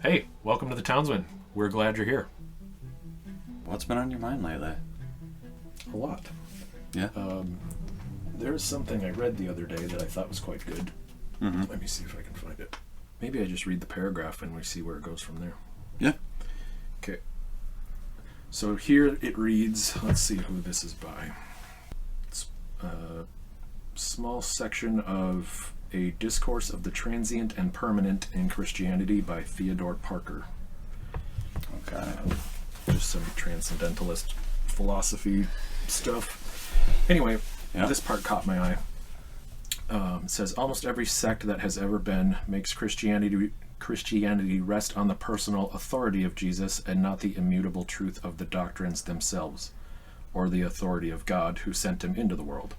Hey, welcome to the Townsmen. We're glad you're here. What's been on your mind lately? A lot. Yeah. There's something I read the other day that I thought was quite good. Mm-hmm. Let me see if I can find it. Maybe I just read the paragraph and we see where it goes from there. Yeah. Okay. So here it reads, let's see who this is by. It's a small section of a Discourse of the Transient and Permanent in Christianity by Theodore Parker. Okay. Just some transcendentalist philosophy stuff. Anyway, This part caught my eye. It says, almost every sect that has ever been makes Christianity rest on the personal authority of Jesus and not the immutable truth of the doctrines themselves, or the authority of God who sent him into the world.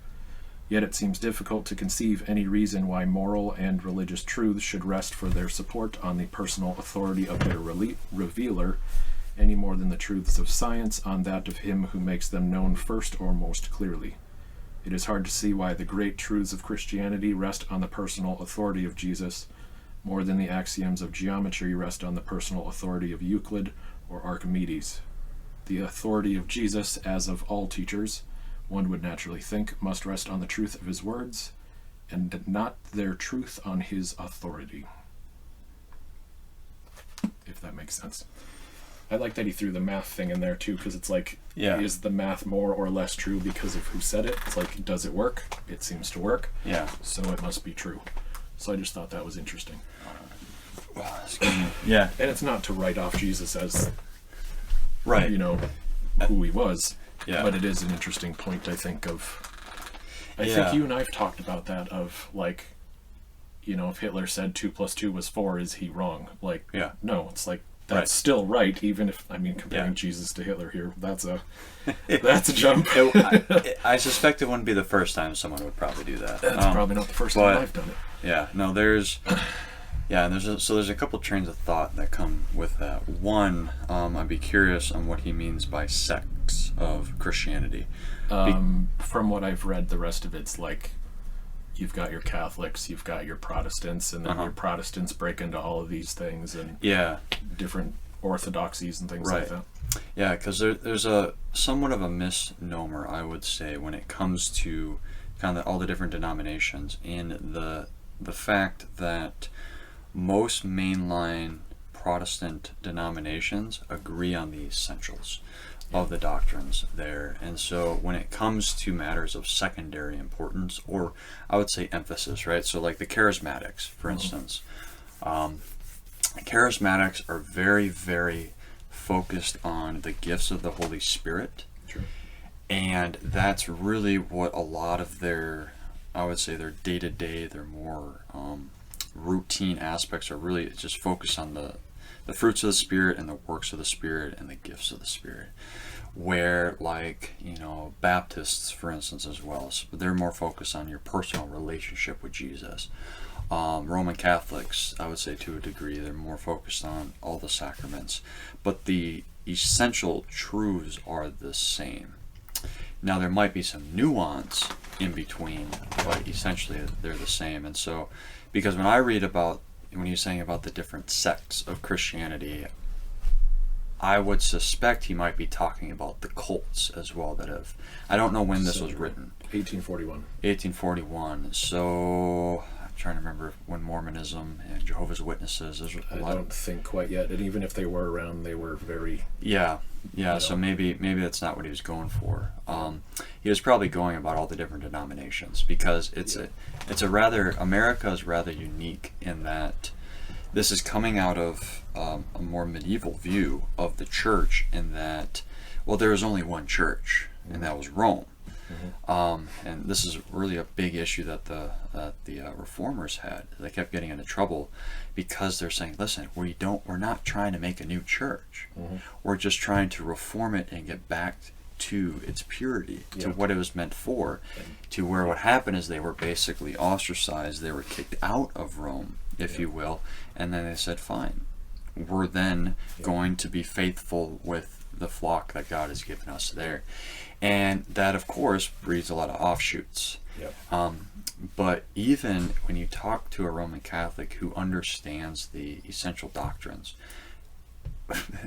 Yet it seems difficult to conceive any reason why moral and religious truths should rest for their support on the personal authority of their revealer, any more than the truths of science on that of him who makes them known first or most clearly. It is hard to see why the great truths of Christianity rest on the personal authority of Jesus, more than the axioms of geometry rest on the personal authority of Euclid or Archimedes. The authority of Jesus, as of all teachers, one would naturally think, must rest on the truth of his words, and not their truth on his authority. If that makes sense. I like that he threw the math thing in there too, because it's like, is the math more or less true because of who said it? It's like, does it work? It seems to work. Yeah. So it must be true. So I just thought that was interesting. Yeah. And it's not to write off Jesus as, right, who he was. Yeah. But it is an interesting point, I think, I think you and I've talked about that of, like, if Hitler said 2 + 2 was 4, is he wrong? Like, no, it's like, that's still right, even if, comparing Jesus to Hitler here, that's a jump. I suspect it wouldn't be the first time someone would probably do that. That's probably not the first time I've done it. Yeah, no, there's a couple trains of thought that come with that. One, I'd be curious on what he means by sects of Christianity. From what I've read, the rest of it's like, you've got your Catholics, you've got your Protestants, and then your Protestants break into all of these things and different orthodoxies and things like that. Yeah, because there's a somewhat of a misnomer, I would say, when it comes to kind of all the different denominations, and the fact that most mainline Protestant denominations agree on the essentials of the doctrines there. And so when it comes to matters of secondary importance, or I would say emphasis, right? So like the charismatics, for instance. Charismatics are very, very focused on the gifts of the Holy Spirit. True. And that's really what a lot of their, I would say, their day-to-day, their more routine aspects are really just focused on the fruits of the Spirit and the works of the Spirit and the gifts of the Spirit. Where, like, Baptists, for instance, as well, so they're more focused on your personal relationship with Jesus. Roman Catholics, I would say to a degree, they're more focused on all the sacraments. But the essential truths are the same. Now, there might be some nuance in between, but essentially they're the same. And so, because when I read about, when he's saying about the different sects of Christianity, I would suspect he might be talking about the cults as well that have, I don't know when this was written. 1841. 1841. So I'm trying to remember when Mormonism and Jehovah's Witnesses. I don't think quite yet. And even if they were around, they were very... Yeah. So maybe that's not what he was going for. He was probably going about all the different denominations, because America is rather unique in that this is coming out of a more medieval view of the church, in that, well, there was only one church, and that was Rome. And this is really a big issue that the reformers had. They kept getting into trouble because they're saying, listen, we're not trying to make a new church. We're just trying to reform it and get back to its purity, to what it was meant for, to where what happened is they were basically ostracized. They were kicked out of Rome, if you will, and then they said, fine, we're then going to be faithful with the flock that God has given us there. And that, of course, breeds a lot of offshoots. Yep. But even when you talk to a Roman Catholic who understands the essential doctrines,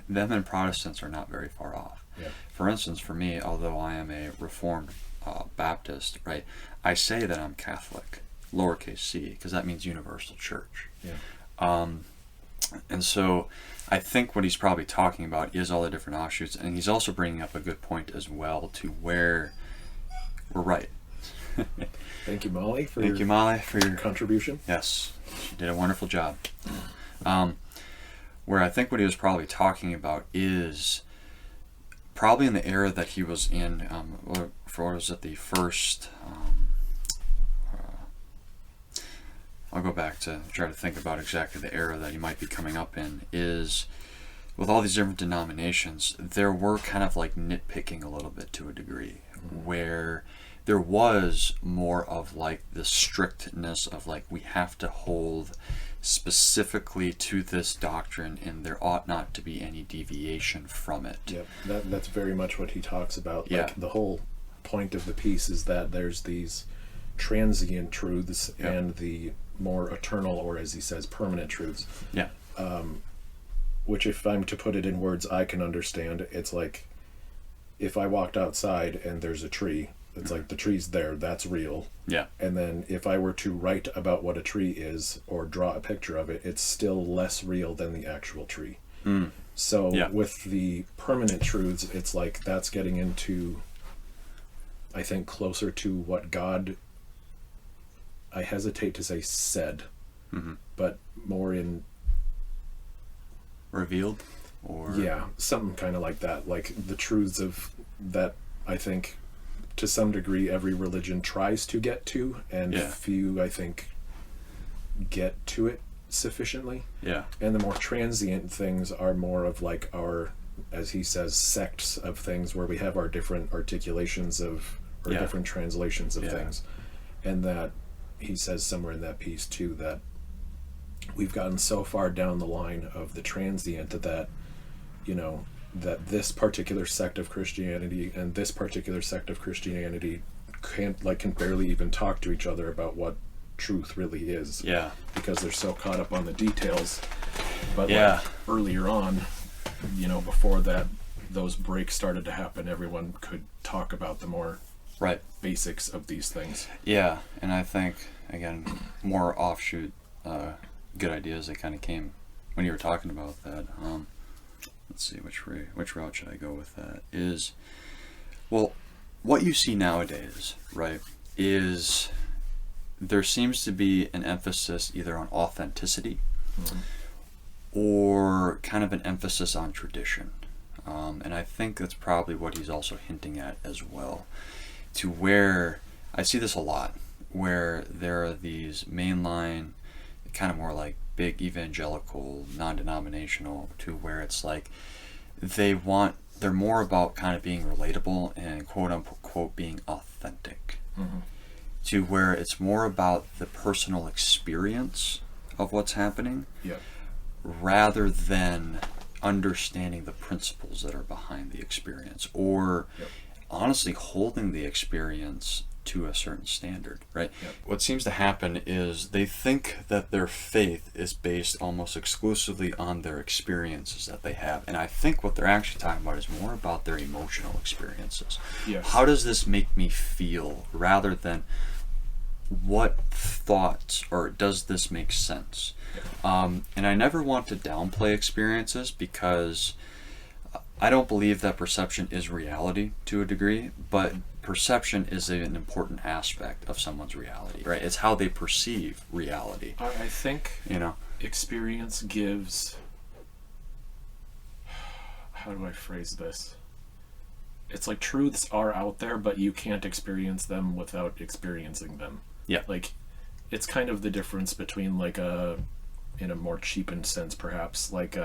them and Protestants are not very far off. Yeah. For instance, for me, although I am a Reformed Baptist, right, I say that I'm Catholic, lowercase c, because that means universal church. Yeah. And so I think what he's probably talking about is all the different offshoots, and he's also bringing up a good point as well to where we're right. Thank you, Molly, for your contribution. Yes, she did a wonderful job. Where I think what he was probably talking about is probably in the era that he was in, was it the first, I'll go back to try to think about exactly the era that he might be coming up in, is with all these different denominations, there were kind of like nitpicking a little bit to a degree, where there was more of like the strictness of like, we have to hold specifically to this doctrine and there ought not to be any deviation from it. Yep, that's very much what he talks about. Yeah. Like, the whole point of the piece is that there's these transient truths and the more eternal, or as he says, permanent truths. Yeah. Which, if I'm to put it in words I can understand, it's like if I walked outside and there's a tree, it's like the tree's there, that's real. Yeah. And then if I were to write about what a tree is or draw a picture of it, it's still less real than the actual tree. So with the permanent truths, it's like that's getting into, I think, closer to what God, I hesitate to say said, but more in revealed, or something kind of like that, like the truths of that. I think to some degree every religion tries to get to, and few, I think, get to it sufficiently. And the more transient things are more of like our, as he says, sects of things, where we have our different articulations of, or different translations of things. And that he says somewhere in that piece too, that we've gotten so far down the line of the transient that, you know, that this particular sect of Christianity and this particular sect of Christianity can barely even talk to each other about what truth really is. Because they're so caught up on the details. But like earlier on, you know, before that, those breaks started to happen, everyone could talk about the more basics of these things. And I think, again, more offshoot good ideas that kind of came when you were talking about that. Let's see, which route should I go with that? Is, well, what you see nowadays, right, is there seems to be an emphasis either on authenticity or kind of an emphasis on tradition. And I think that's probably what he's also hinting at as well, to where I see this a lot, where there are these mainline, kind of more like big evangelical, non-denominational, to where it's like they're more about kind of being relatable and quote unquote being authentic, to where it's more about the personal experience of what's happening rather than understanding the principles that are behind the experience, or honestly holding the experience to a certain standard, right? What seems to happen is they think that their faith is based almost exclusively on their experiences that they have, and I think what they're actually talking about is more about their emotional experiences. How does this make me feel, rather than what thoughts, or does this make sense? And I never want to downplay experiences, because I don't believe that perception is reality to a degree, but perception is an important aspect of someone's reality, right? It's how they perceive reality. I think, you know, experience gives, how do I phrase this? It's like truths are out there, but you can't experience them without experiencing them. Like, it's kind of the difference between like in a more cheapened sense perhaps, like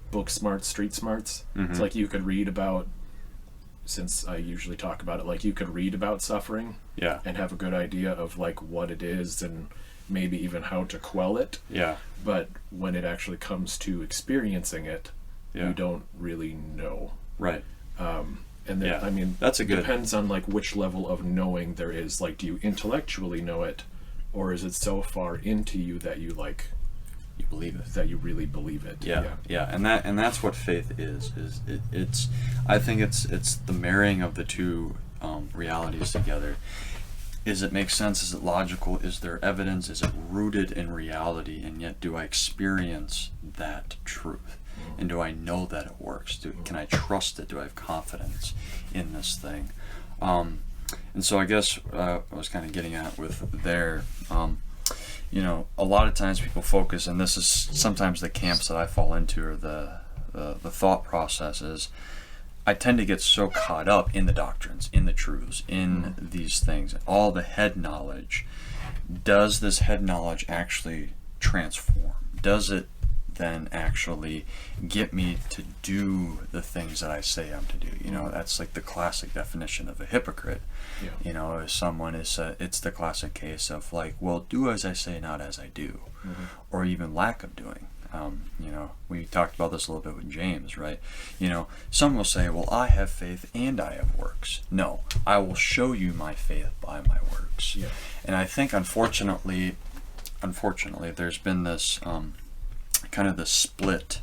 book smarts, street smarts. It's like you could read about, since I usually talk about it, like you could read about suffering and have a good idea of like what it is and maybe even how to quell it. But when it actually comes to experiencing it, you don't really know. And then, I mean, that's a good. Depends on like which level of knowing there is. Like, do you intellectually know it, or is it so far into you that you like you believe it, that you really believe it? Yeah. And that's what faith is. It's I think it's the marrying of the two realities together. Is it make sense? Is it logical? Is there evidence? Is it rooted in reality? And yet, do I experience that truth? And do I know that it works? Can I trust it? Do I have confidence in this thing? And so I guess I was kind of getting at with there, you know, a lot of times people focus, and this is sometimes the camps that I fall into, or the thought processes. I tend to get so caught up in the doctrines, in the truths, in these things, all the head knowledge. Does this head knowledge actually transform? Does it then actually get me to do the things that I say I'm to do? You know, that's like the classic definition of a hypocrite. Yeah. You know, if someone is, it's the classic case of like, well, do as I say, not as I do, or even lack of doing. You know, we talked about this a little bit with James, right? You know, some will say, well, I have faith and I have works. No, I will show you my faith by my works. Yeah. And I think, unfortunately, there's been this kind of the split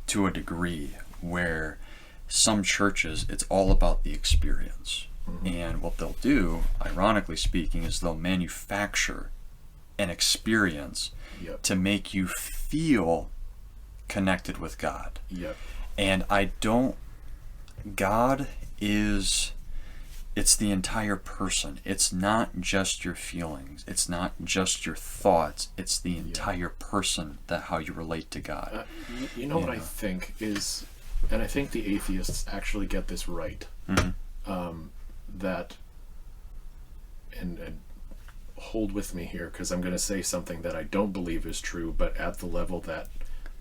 to a degree where some churches, it's all about the experience. And what they'll do, ironically speaking, is they'll manufacture an experience to make you feel connected with God. And God is, it's the entire person. It's not just your feelings. It's not just your thoughts. It's the entire person, that how you relate to God. You know what I think is, and I think the atheists actually get this right, that, and hold with me here, because I'm going to say something that I don't believe is true, but at the level that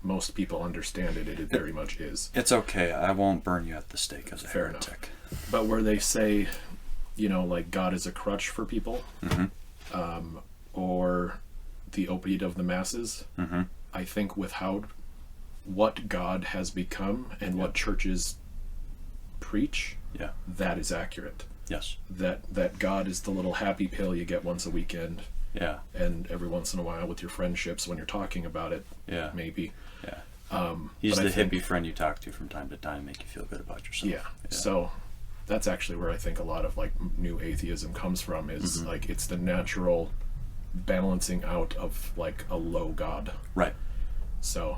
most people understand it, it very much is. It's okay. I won't burn you at the stake as a heretic. But where they say, you know, like God is a crutch for people, or the opiate of the masses, I think with what God has become and what churches preach, that is accurate. Yes. That God is the little happy pill you get once a weekend. Yeah. And every once in a while with your friendships when you're talking about it. Yeah. Maybe. Yeah. He's the hippie friend you talk to from time to time, make you feel good about yourself. Yeah. So that's actually where I think a lot of like new atheism comes from, is like it's the natural balancing out of like a low God. Right. So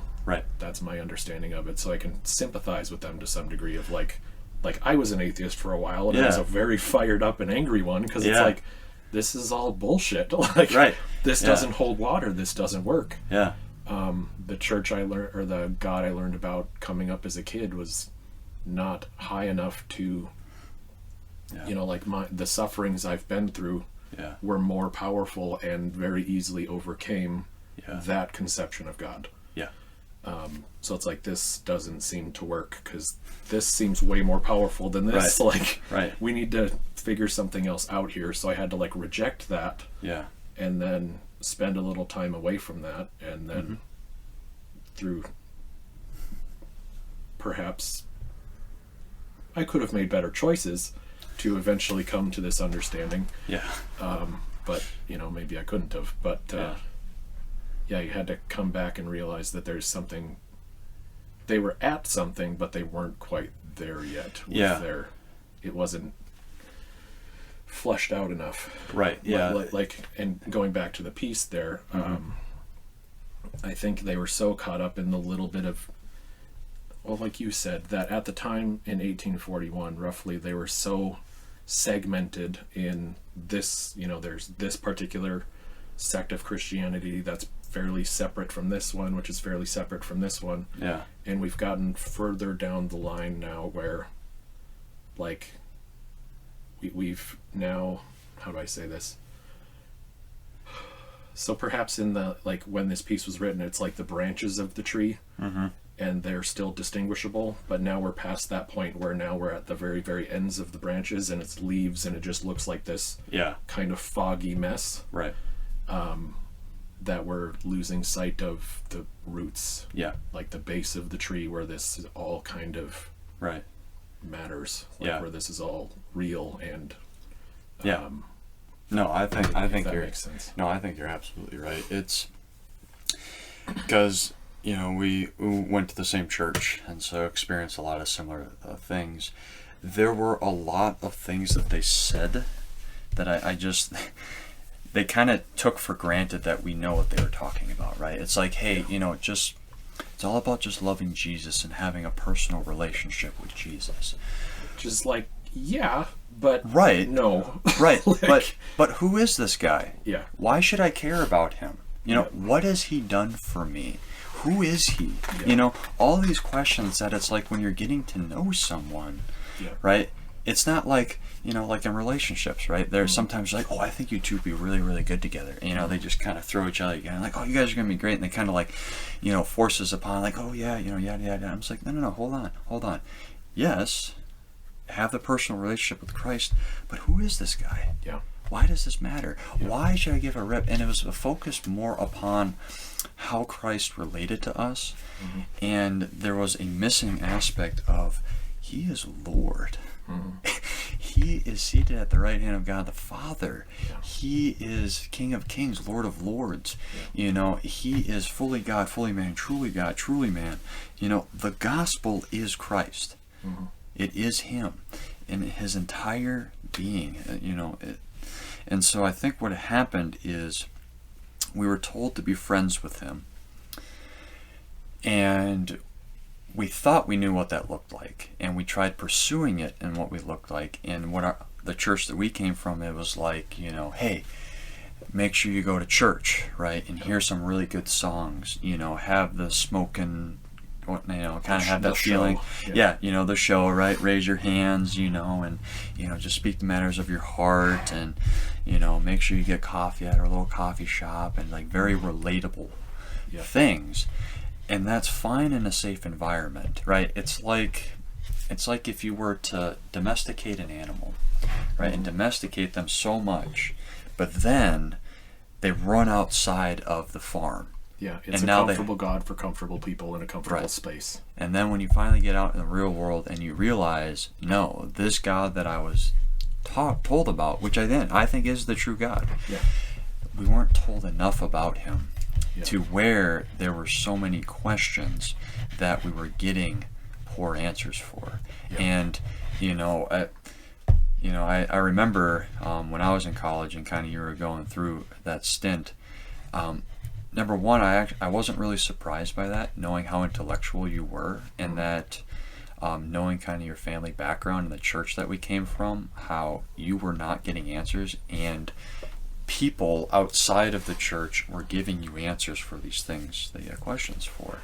that's my understanding of it. So I can sympathize with them to some degree of like I was an atheist for a while, and I was a very fired up and angry one, because it's like, this is all bullshit. Like, this doesn't hold water. This doesn't work. Yeah. The church I learned, or the God I learned about coming up as a kid, was not high enough to, you know, like the sufferings I've been through were more powerful and very easily overcame that conception of God. Yeah. So it's like, this doesn't seem to work because this seems way more powerful than this. We need to figure something else out here. So I had to like reject that. Yeah. And then spend a little time away from that, and then through perhaps I could have made better choices to eventually come to this understanding. Yeah. But you know, maybe I couldn't have. But you had to come back and realize that there's something. They were at something, but they weren't quite there yet. It wasn't fleshed out enough. Right. Yeah. Like, and going back to the piece there, I think they were so caught up in the little bit of, well, like you said, that at the time in 1841, roughly, they were so segmented in this, you know, there's this particular sect of Christianity that's fairly separate from this one, which is fairly separate from this one. Yeah. And we've gotten further down the line now where, like, we've now, how do I say this? So perhaps in the, like, when this piece was written, it's like the branches of the tree, and they're still distinguishable, but now we're past that point where now we're at the very, very ends of the branches, and it's leaves, and it just looks like this kind of foggy mess. Right. That we're losing sight of the roots. Yeah. Like the base of the tree where this is all kind of matters, like where this is all real and no, I think that you're makes sense. No, I think you're absolutely right. It's because we went to the same church and so experienced a lot of similar things. There were a lot of things that they said that I just they kind of took for granted that we know what they were talking about, right? It's like, hey, it's all about just loving Jesus and having a personal relationship with Jesus. Just like, but right, no, right, but who is this guy? Yeah. Why should I care about him? What has he done for me? Who is he? Yeah. All these questions that it's like when you're getting to know someone, right? It's not like, like in relationships, right? There's sometimes like, oh, I think you two would be really, really good together. They just kind of throw each other together, like, oh, you guys are going to be great. And they kind of like, forces upon like, oh, yeah, yada, yada. I'm just like, no, hold on. Yes, have the personal relationship with Christ, but who is this guy? Yeah. Why does this matter? Yeah. Why should I give a rip? And it was focused more upon how Christ related to us. Mm-hmm. And there was a missing aspect of, he is Lord. Mm-hmm. He is seated at the right hand of God the Father. Yeah. He is King of Kings, Lord of Lords. Yeah. He is fully God, fully man, truly God, truly man. The gospel is Christ. Mm-hmm. It is him in his entire being. And so I think what happened is we were told to be friends with him. And we thought we knew what that looked like, and we tried pursuing it and what we looked like. And the church that we came from, it was like, hey, make sure you go to church, right, and hear some really good songs. Have the smoking, kind of have that feeling. Yeah, the show, right? Raise your hands, and just speak the matters of your heart, and make sure you get coffee at our little coffee shop, and like very relatable things. And that's fine in a safe environment, right? It's like if you were to domesticate an animal, right, and domesticate them so much, but then they run outside of the farm. Yeah, it's a comfortable God for comfortable people in a comfortable space. And then when you finally get out in the real world and you realize, no, this God that I was told about, which I think is the true God, we weren't told enough about him. To where there were so many questions that we were getting poor answers for. And I remember when I was in college and kind of you were going through that stint, number one, I wasn't really surprised by that, knowing how intellectual you were, and that knowing kind of your family background and the church that we came from, how you were not getting answers, and people outside of the church were giving you answers for these things that you had questions for.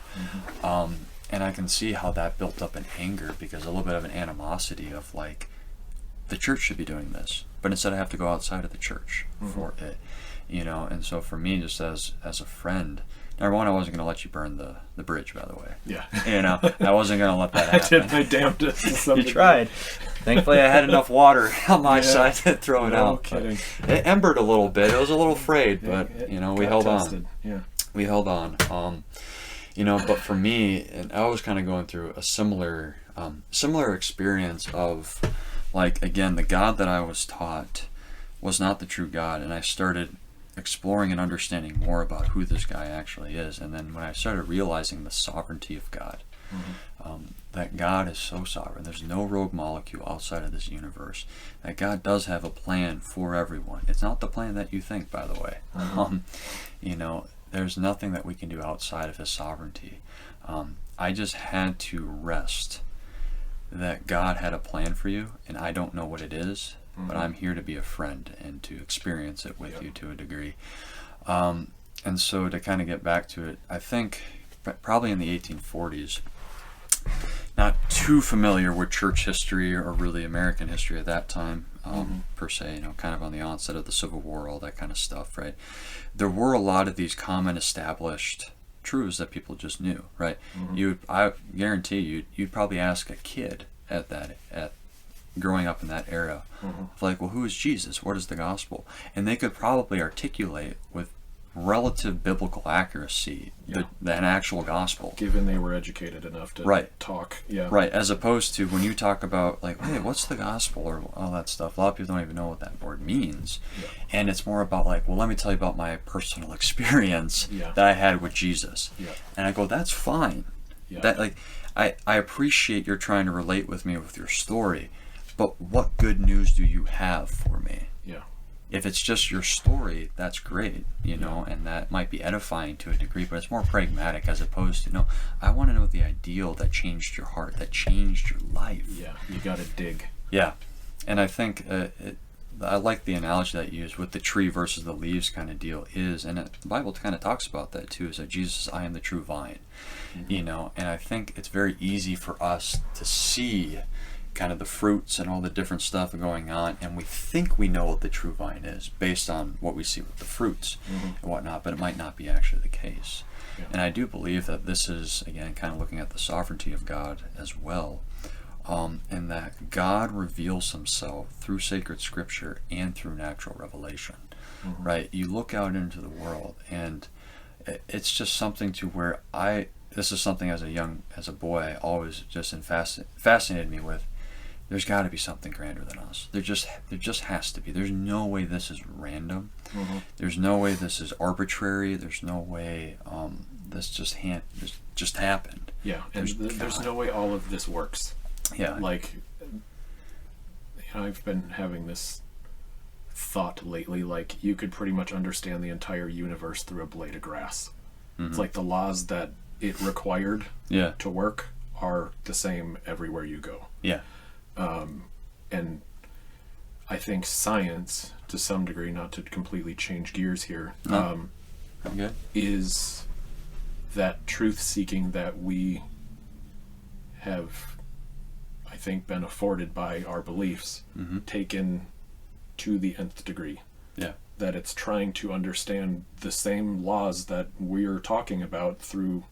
Mm-hmm. And I can see how that built up an anger, because a little bit of an animosity of like, the church should be doing this, but instead I have to go outside of the church for it, and so for me, just as a friend, number one, I wasn't going to let you burn the bridge, by the way. Yeah. I wasn't going to let that happen. I did my damnedest to some degree. You tried. Thankfully, I had enough water on my side to throw it out. No kidding. It embered a little bit. It was a little frayed, but, we held tested. on. Yeah. We held on. But for me, and I was kind of going through a similar experience of, like, again, the God that I was taught was not the true God, and I started exploring and understanding more about who this guy actually is. And then when I started realizing the sovereignty of God, that God is so sovereign, there's no rogue molecule outside of this universe, that God does have a plan for everyone. It's not the plan that you think, by the way. There's nothing that we can do outside of his sovereignty. I just had to rest that God had a plan for you, and I don't know what it is, but I'm here to be a friend and to experience it with you to a degree. And so to kind of get back to it, I think probably in the 1840s, not too familiar with church history or really American history at that time, per se, kind of on the onset of the Civil War, all that kind of stuff, right? There were a lot of these common established truths that people just knew, right? I guarantee you'd probably ask a kid at growing up in that era, like, well, who is Jesus? What is the gospel? And they could probably articulate with relative biblical accuracy, an actual gospel. Given they were educated enough to talk. Yeah. Right, as opposed to when you talk about, like, hey, what's the gospel, or all that stuff, a lot of people don't even know what that word means. Yeah. And it's more about, like, well, let me tell you about my personal experience that I had with Jesus. Yeah. And I go, that's fine. Yeah. That, like, I appreciate you're trying to relate with me with your story, but what good news do you have for me? Yeah. If it's just your story, that's great, you know, and that might be edifying to a degree, but it's more pragmatic as opposed to, no, I want to know the ideal that changed your heart, that changed your life. Yeah, you got to dig. Yeah, and I think I like the analogy that you use with the tree versus the leaves kind of deal is, and the Bible kind of talks about that too, is that Jesus says, I am the true vine, you know, and I think it's very easy for us to see kind of the fruits and all the different stuff going on, and we think we know what the true vine is based on what we see with the fruits and whatnot, but it might not be actually the case. Yeah. And I do believe that this is, again, kind of looking at the sovereignty of God as well, and that God reveals himself through sacred scripture and through natural revelation, right? You look out into the world, and it's just something to where this is something as a boy, always just fascinated me with. There's got to be something grander than us. There just has to be. There's no way this is random. There's no way this is arbitrary. There's no way this just happened. Yeah, and there's no way all of this works. Yeah. Like, I've been having this thought lately, like, you could pretty much understand the entire universe through a blade of grass. It's like the laws that it required to work are the same everywhere you go. Yeah. And I think science, to some degree, not to completely change gears here, is that truth-seeking that we have, I think, been afforded by our beliefs, taken to the nth degree. Yeah. That it's trying to understand the same laws that we're talking about through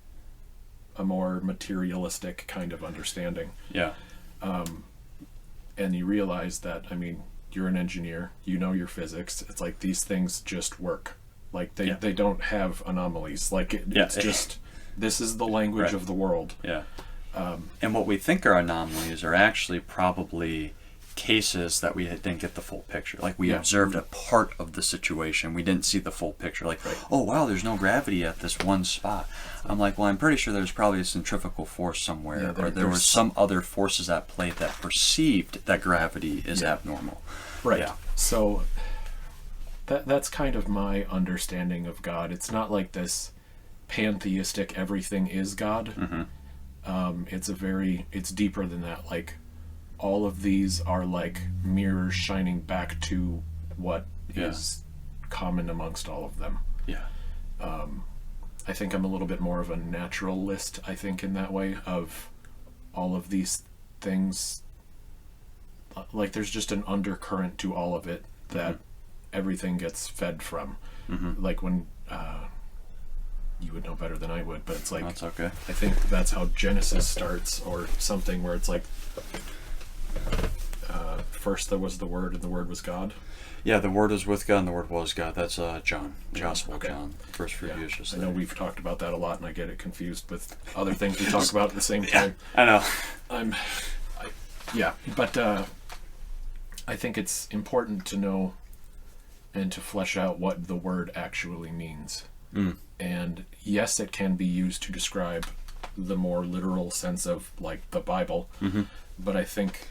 a more materialistic kind of understanding. Yeah. And you realize that, I mean, you're an engineer, you know your physics. It's like these things just work. Like they don't have anomalies. Like it's just, this is the language of the world. Yeah. And what we think are anomalies are actually probably cases that we didn't get the full picture. Like we observed a part of the situation. We didn't see the full picture. Like, oh wow, there's no gravity at this one spot. I'm like, well, I'm pretty sure there's probably a centrifugal force somewhere, or there were some other forces at play that perceived that gravity is abnormal. Right. Yeah. So that's kind of my understanding of God. It's not like this pantheistic everything is God. It's deeper than that. Like, all of these are like mirrors shining back to what is common amongst all of them. Yeah. I think I'm a little bit more of a naturalist, I think, in that way, of all of these things. Like, there's just an undercurrent to all of it that everything gets fed from. Like when you would know better than I would, but it's like, that's okay. I think that's how Genesis starts, or something, where it's like, first there was the Word, and the Word was God. Yeah, the Word was with God, and the Word was God. That's John, Gospel of John, first few years. I know we've talked about that a lot, and I get it confused with other things we talk about at the same time. I know. But I think it's important to know and to flesh out what the word actually means. And yes, it can be used to describe the more literal sense of, like, the Bible, but I think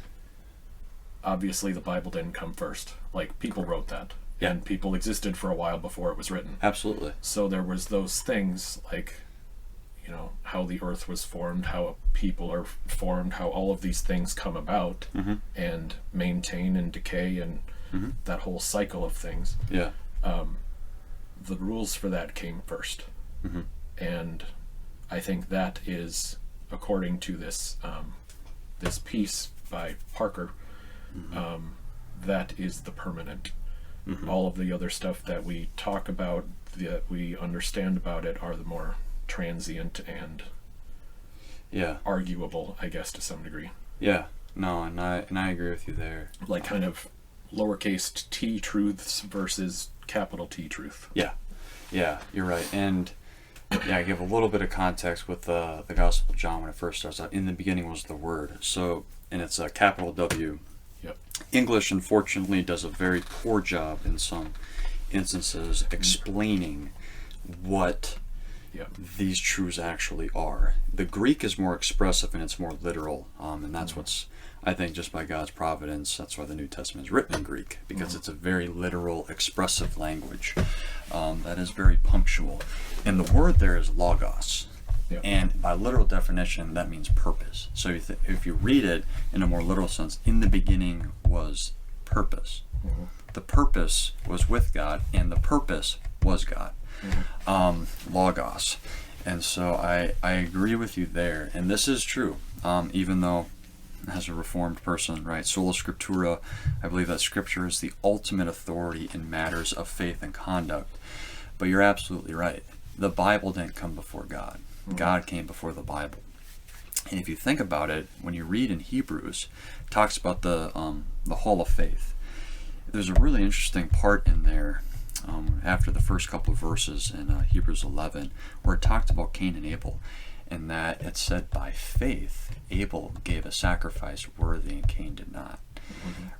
obviously the Bible didn't come first. Like, people wrote that, and people existed for a while before it was written. Absolutely. So there was those things, like, you know, how the earth was formed, how people are formed, how all of these things come about and maintain and decay, and that whole cycle of things. Yeah. The rules for that came first. And I think that is, according to this this piece by Parker, that is the permanent. All of the other stuff that we talk about, that we understand about it, are the more transient and arguable, I guess, to some degree. Yeah. No, and I agree with you there. Like, kind of lowercase t truths versus capital T truth. Yeah. Yeah, you're right. And yeah, I give a little bit of context with the Gospel of John when it first starts out. In the beginning was the Word. So, and it's a capital W. Yep. English, unfortunately, does a very poor job in some instances explaining what these truths actually are. The Greek is more expressive and it's more literal, and that's what's, I think, just by God's providence, that's why the New Testament is written in Greek, because it's a very literal, expressive language that is very punctual. And the word there is logos. Yep. And by literal definition, that means purpose. So if you read it in a more literal sense, in the beginning was purpose. Mm-hmm. The purpose was with God, and the purpose was God. Mm-hmm. Logos. And so I agree with you there. And this is true, even though as a Reformed person, right, sola scriptura, I believe that Scripture is the ultimate authority in matters of faith and conduct. But you're absolutely right. The Bible didn't come before God. God came before the Bible. And if you think about it, when you read in Hebrews, it talks about the Hall of Faith. There's a really interesting part in there after the first couple of verses in Hebrews 11 where it talked about Cain and Abel, and that it said by faith Abel gave a sacrifice worthy and Cain did not.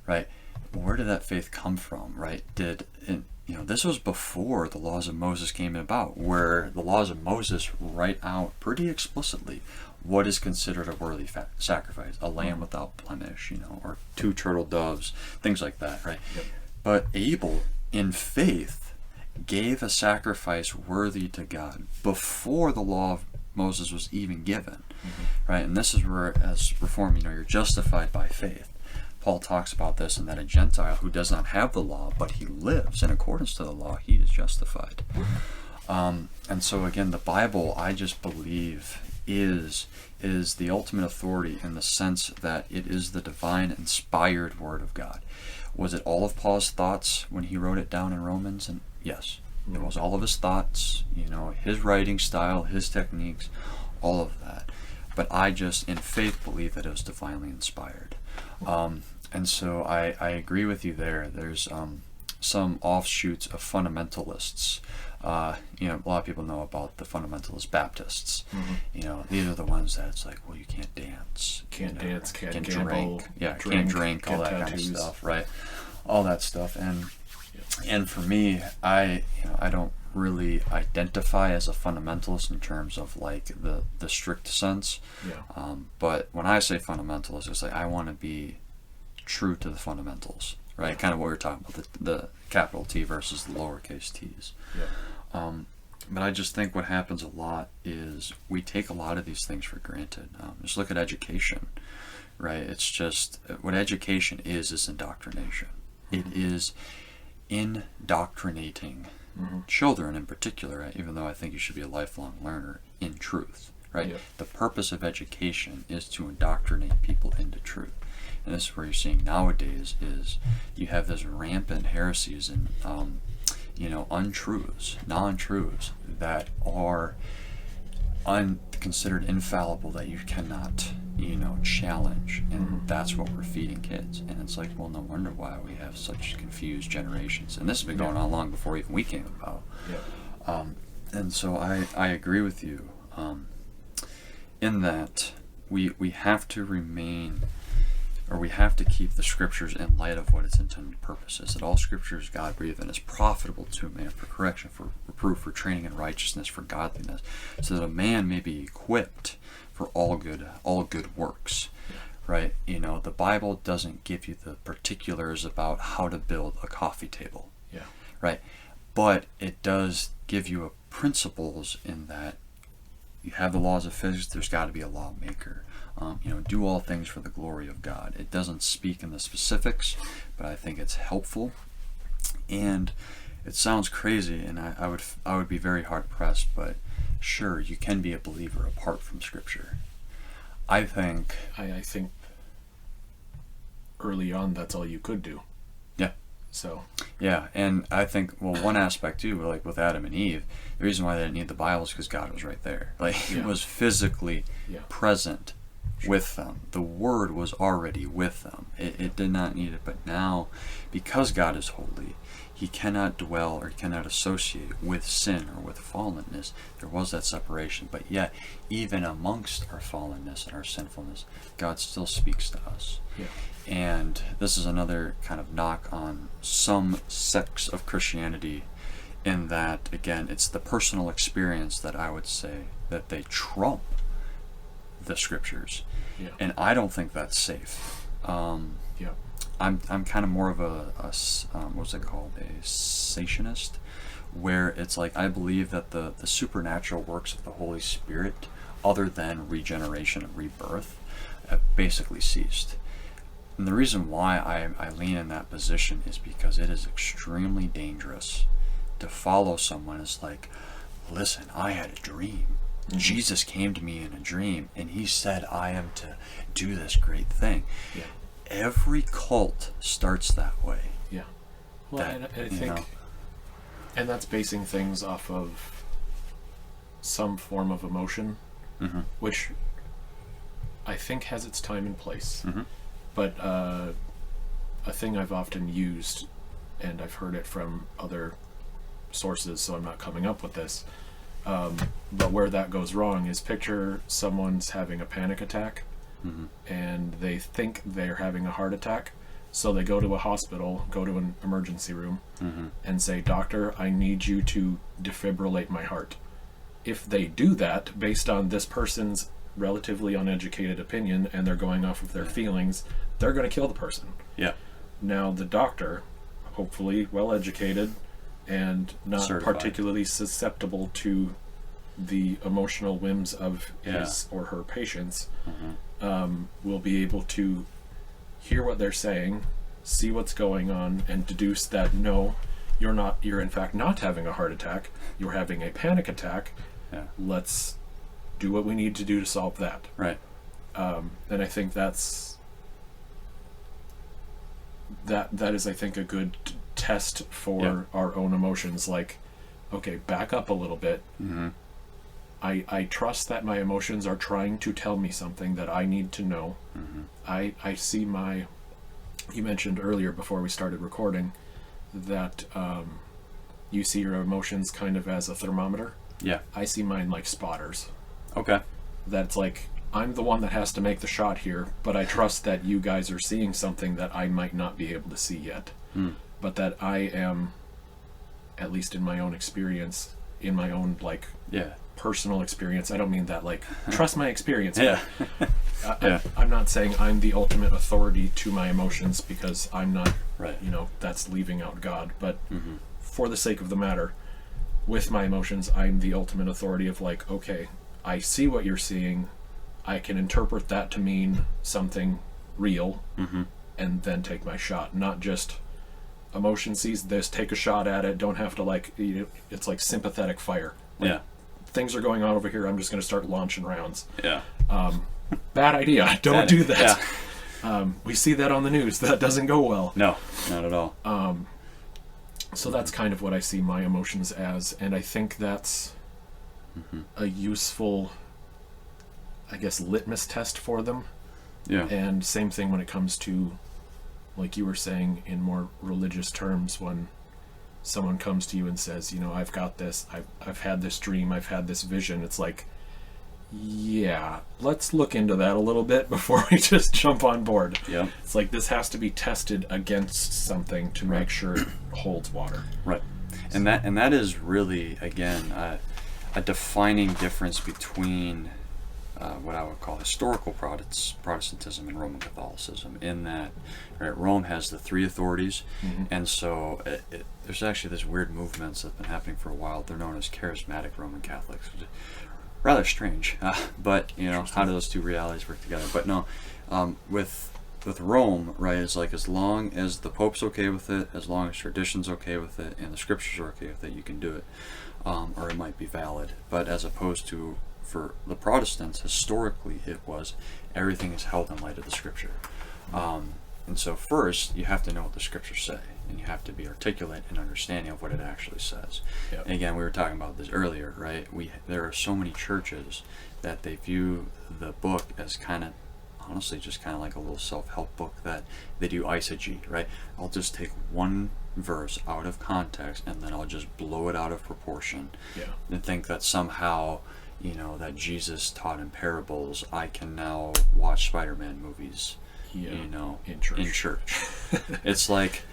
Right? Where did that faith come from? Right? This was before the laws of Moses came about, where the laws of Moses write out pretty explicitly what is considered a worthy sacrifice: a lamb without blemish, or 2 turtle doves, things like that, right? Yep. But Abel, in faith, gave a sacrifice worthy to God before the law of Moses was even given, right? And this is where, as Reformed, you're justified by faith. Paul talks about this, and that a Gentile who does not have the law, but he lives in accordance to the law, he is justified. And so again, the Bible, I just believe, is the ultimate authority in the sense that it is the divine, inspired Word of God. Was it all of Paul's thoughts when he wrote it down in Romans? And yes, it was all of his thoughts, his writing style, his techniques, all of that. But I just, in faith, believe that it was divinely inspired. And so I agree with you there. There's some offshoots of fundamentalists. A lot of people know about the fundamentalist Baptists. These are the ones that it's like, well, you can't dance. Can't dance, can't drink. Yeah, can't drink, all that tattoos. Kind of stuff, right? All that stuff. And for me, I don't really identify as a fundamentalist in terms of like the strict sense. Yeah. But when I say fundamentalist, it's like I want to be true to the fundamentals, right? Kind of what we were talking about, the capital T versus the lowercase t's. Yeah. But I just think what happens a lot is we take a lot of these things for granted. Just look at education, right? It's just what education is indoctrination. It is indoctrinating children in particular, right? Even though I think you should be a lifelong learner in truth, right? Yeah. The purpose of education is to indoctrinate people into truth. And this is where you're seeing nowadays is you have this rampant heresies and untruths, non-truths that are considered infallible, that you cannot challenge, and that's what we're feeding kids. And it's like, well, no wonder why we have such confused generations, and this has been going on long before even we came about. And so I agree with you in that we have to remain, or we have to keep the Scriptures in light of what its intended purpose is, that all Scripture is God-breathed and is profitable to a man for correction, for reproof, for training in righteousness, for godliness, so that a man may be equipped for all good works, right? The Bible doesn't give you the particulars about how to build a coffee table, right? But it does give you principles in that you have the laws of physics. There's got to be a lawmaker. Do all things for the glory of God. It doesn't speak in the specifics, but I think it's helpful. And it sounds crazy, and I would be very hard pressed, but sure, you can be a believer apart from Scripture. I think early on that's all you could do. Yeah. So. Yeah, and I think, well, one aspect too, like with Adam and Eve, the reason why they didn't need the Bible is because God was right there. Like, it was physically present with them. The Word was already with them. It did not need it. But now, because God is holy, he cannot dwell or he cannot associate with sin or with fallenness. There was that separation. But yet, even amongst our fallenness and our sinfulness, God still speaks to us. Yeah. And this is another kind of knock on some sects of Christianity, in that, again, it's the personal experience that I would say that they trump the scriptures. Yeah. And I don't think that's safe. Yeah. I'm kind of more of a what's it called, a cessationist, where it's like I believe that the supernatural works of the Holy Spirit, other than regeneration and rebirth, have basically ceased. And the reason why I lean in that position is because it is extremely dangerous to follow someone as like, listen, I had a dream. Mm-hmm. Jesus came to me in a dream and he said I am to do this great thing. Yeah. Every cult starts that way. Yeah. Well, and I think, and that's basing things off of some form of emotion, mm-hmm. which I think has its time and place. Mm-hmm. But a thing I've often used, and I've heard it from other sources, so I'm not coming up with this, but where that goes wrong is, picture someone's having a panic attack, mm-hmm. and they think they're having a heart attack, so they go to a hospital, go to an emergency room, mm-hmm. and say, doctor, I need you to defibrillate my heart. If they do that based on this person's relatively uneducated opinion, and they're going off of their feelings, they're going to kill the person. Yeah. Now the doctor, hopefully well educated and not certified, particularly susceptible to the emotional whims of his or her patients, mm-hmm. Will be able to hear what they're saying, see what's going on, and deduce that no, you're in fact not having a heart attack, you're having a panic attack. Yeah. Let's do what we need to do to solve that. Right. And I think that is, I think, a good test for our own emotions. Like, okay, back up a little bit. Mm-hmm. I trust that my emotions are trying to tell me something that I need to know. Mm-hmm. I see you mentioned earlier before we started recording that you see your emotions kind of as a thermometer. Yeah. I see mine like spotters. Okay. That's like, I'm the one that has to make the shot here, but I trust that you guys are seeing something that I might not be able to see yet. But that I am, at least in my own experience, in my own personal experience, I don't mean that like trust my experience. I'm not saying I'm the ultimate authority to my emotions, because I'm not, that's leaving out God, but mm-hmm. for the sake of the matter, with my emotions, I'm the ultimate authority of like, okay, I see what you're seeing, I can interpret that to mean something real, mm-hmm. and then take my shot. Not just emotion sees this, take a shot at it, don't have to it's like sympathetic fire. Like, things are going on over here, I'm just going to start launching rounds. Bad idea. Don't do that. We see that on the news. That doesn't go well. No, not at all. So that's kind of what I see my emotions as, and I think that's mm-hmm. a useful, I guess, litmus test for them. Yeah. And same thing when it comes to, like you were saying, in more religious terms, when someone comes to you and says, I've got this, I've had this dream, I've had this vision, it's like, yeah, let's look into that a little bit before we just jump on board. Yeah. It's like, this has to be tested against something to make sure it holds water. Right. And that is really, again, a defining difference between what I would call historical Protestantism and Roman Catholicism, in that Rome has the three authorities, mm-hmm. and so there's actually this weird movements that's been happening for a while. They're known as charismatic Roman Catholics. Rather strange, but how do those two realities work together? But no, with Rome, right, it's like, as long as the Pope's okay with it, as long as tradition's okay with it, and the scriptures are okay with it, you can do it, or it might be valid. But as opposed to, for the Protestants, historically, it was everything is held in light of the scripture. And so first, you have to know what the scriptures say, and you have to be articulate in understanding of what it actually says. Yep. And again, we were talking about this earlier, right? There are so many churches that they view the book as kind of honestly just kind of like a little self-help book that they do eisegete, right? I'll just take one verse out of context and then I'll just blow it out of proportion, and think that somehow, that Jesus taught in parables, I can now watch Spider-Man movies, in church. It's like,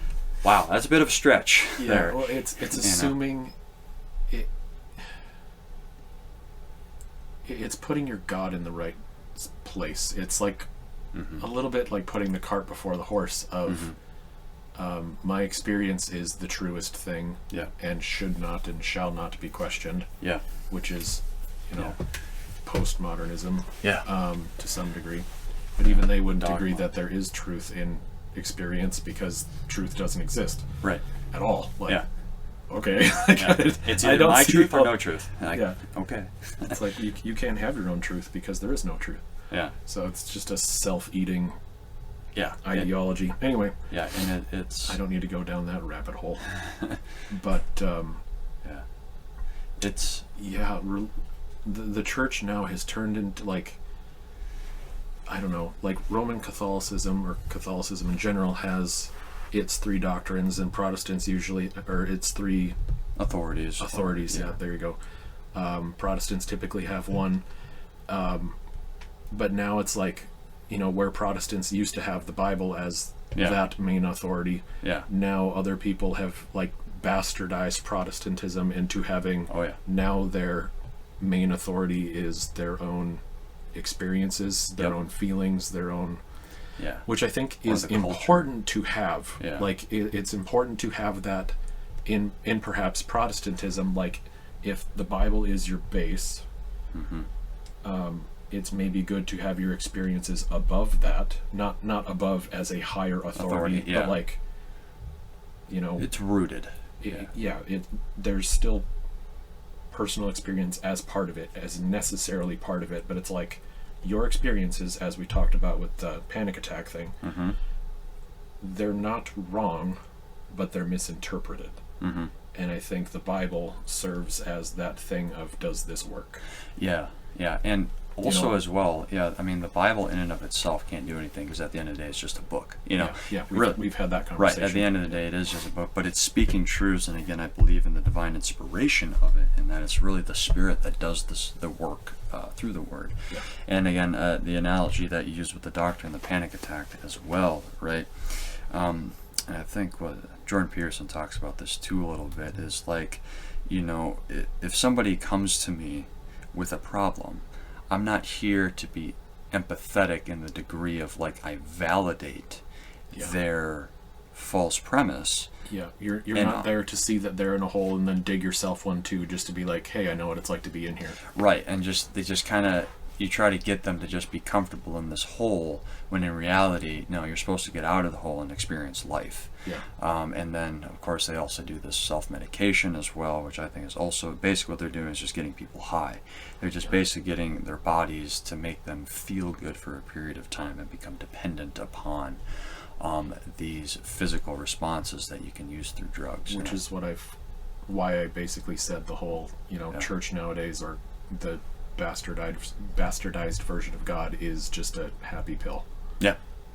wow, that's a bit of a stretch there. Well, it's assuming it's putting your God in the right place. It's like a little bit like putting the cart before the horse of my experience is the truest thing, and should not and shall not be questioned, which is postmodernism, to some degree. But even they wouldn't agree that there is truth in experience, because truth doesn't exist at all. Okay. It's either my truth or no truth. Okay. It's like you can't have your own truth because there is no truth. So it's just a self-eating ideology. Anyway. And it's... I don't need to go down that rabbit hole. But it's... The church now has turned into I don't know, like Roman Catholicism, or Catholicism in general, has its three doctrines, and Protestants usually, or its three authorities. There you go. Protestants typically have one, but now it's like, where Protestants used to have the Bible as that main authority, now other people have bastardized Protestantism into having now their main authority is their own experiences, their own feelings, their own, which I think is important to have. It's important to have that in perhaps Protestantism. If the Bible is your base, it's maybe good to have your experiences above that, not above as a higher authority, but it's rooted. There's still personal experience as part of it, as necessarily part of it, but it's like your experiences, as we talked about with the panic attack thing, they're not wrong, but they're misinterpreted. And I think the Bible serves as that thing of, does this work? And also as well, I mean, the Bible in and of itself can't do anything, because at the end of the day it's just a book, we've had that conversation. At the end of the day it is just a book, but it's speaking truths, and again I believe in the divine inspiration of it, and that it's really the Spirit that does the work through the Word. And again, the analogy that you used with the doctor and the panic attack as well, right? And I think what Jordan Peterson talks about this too a little bit is if somebody comes to me with a problem, I'm not here to be empathetic in the degree of I validate their false premise. You're not there to see that they're in a hole and then dig yourself one too, just to be like, hey, I know what it's like to be in here. Right, and they just kind of, you try to get them to just be comfortable in this hole, when in reality, no, you're supposed to get out of the hole and experience life. And then, of course, they also do this self-medication as well, which I think is also basically what they're doing is just getting people high. They're just basically getting their bodies to make them feel good for a period of time and become dependent upon these physical responses that you can use through drugs. Which is why I basically said the whole, church nowadays, or the bastardized version of God, is just a happy pill.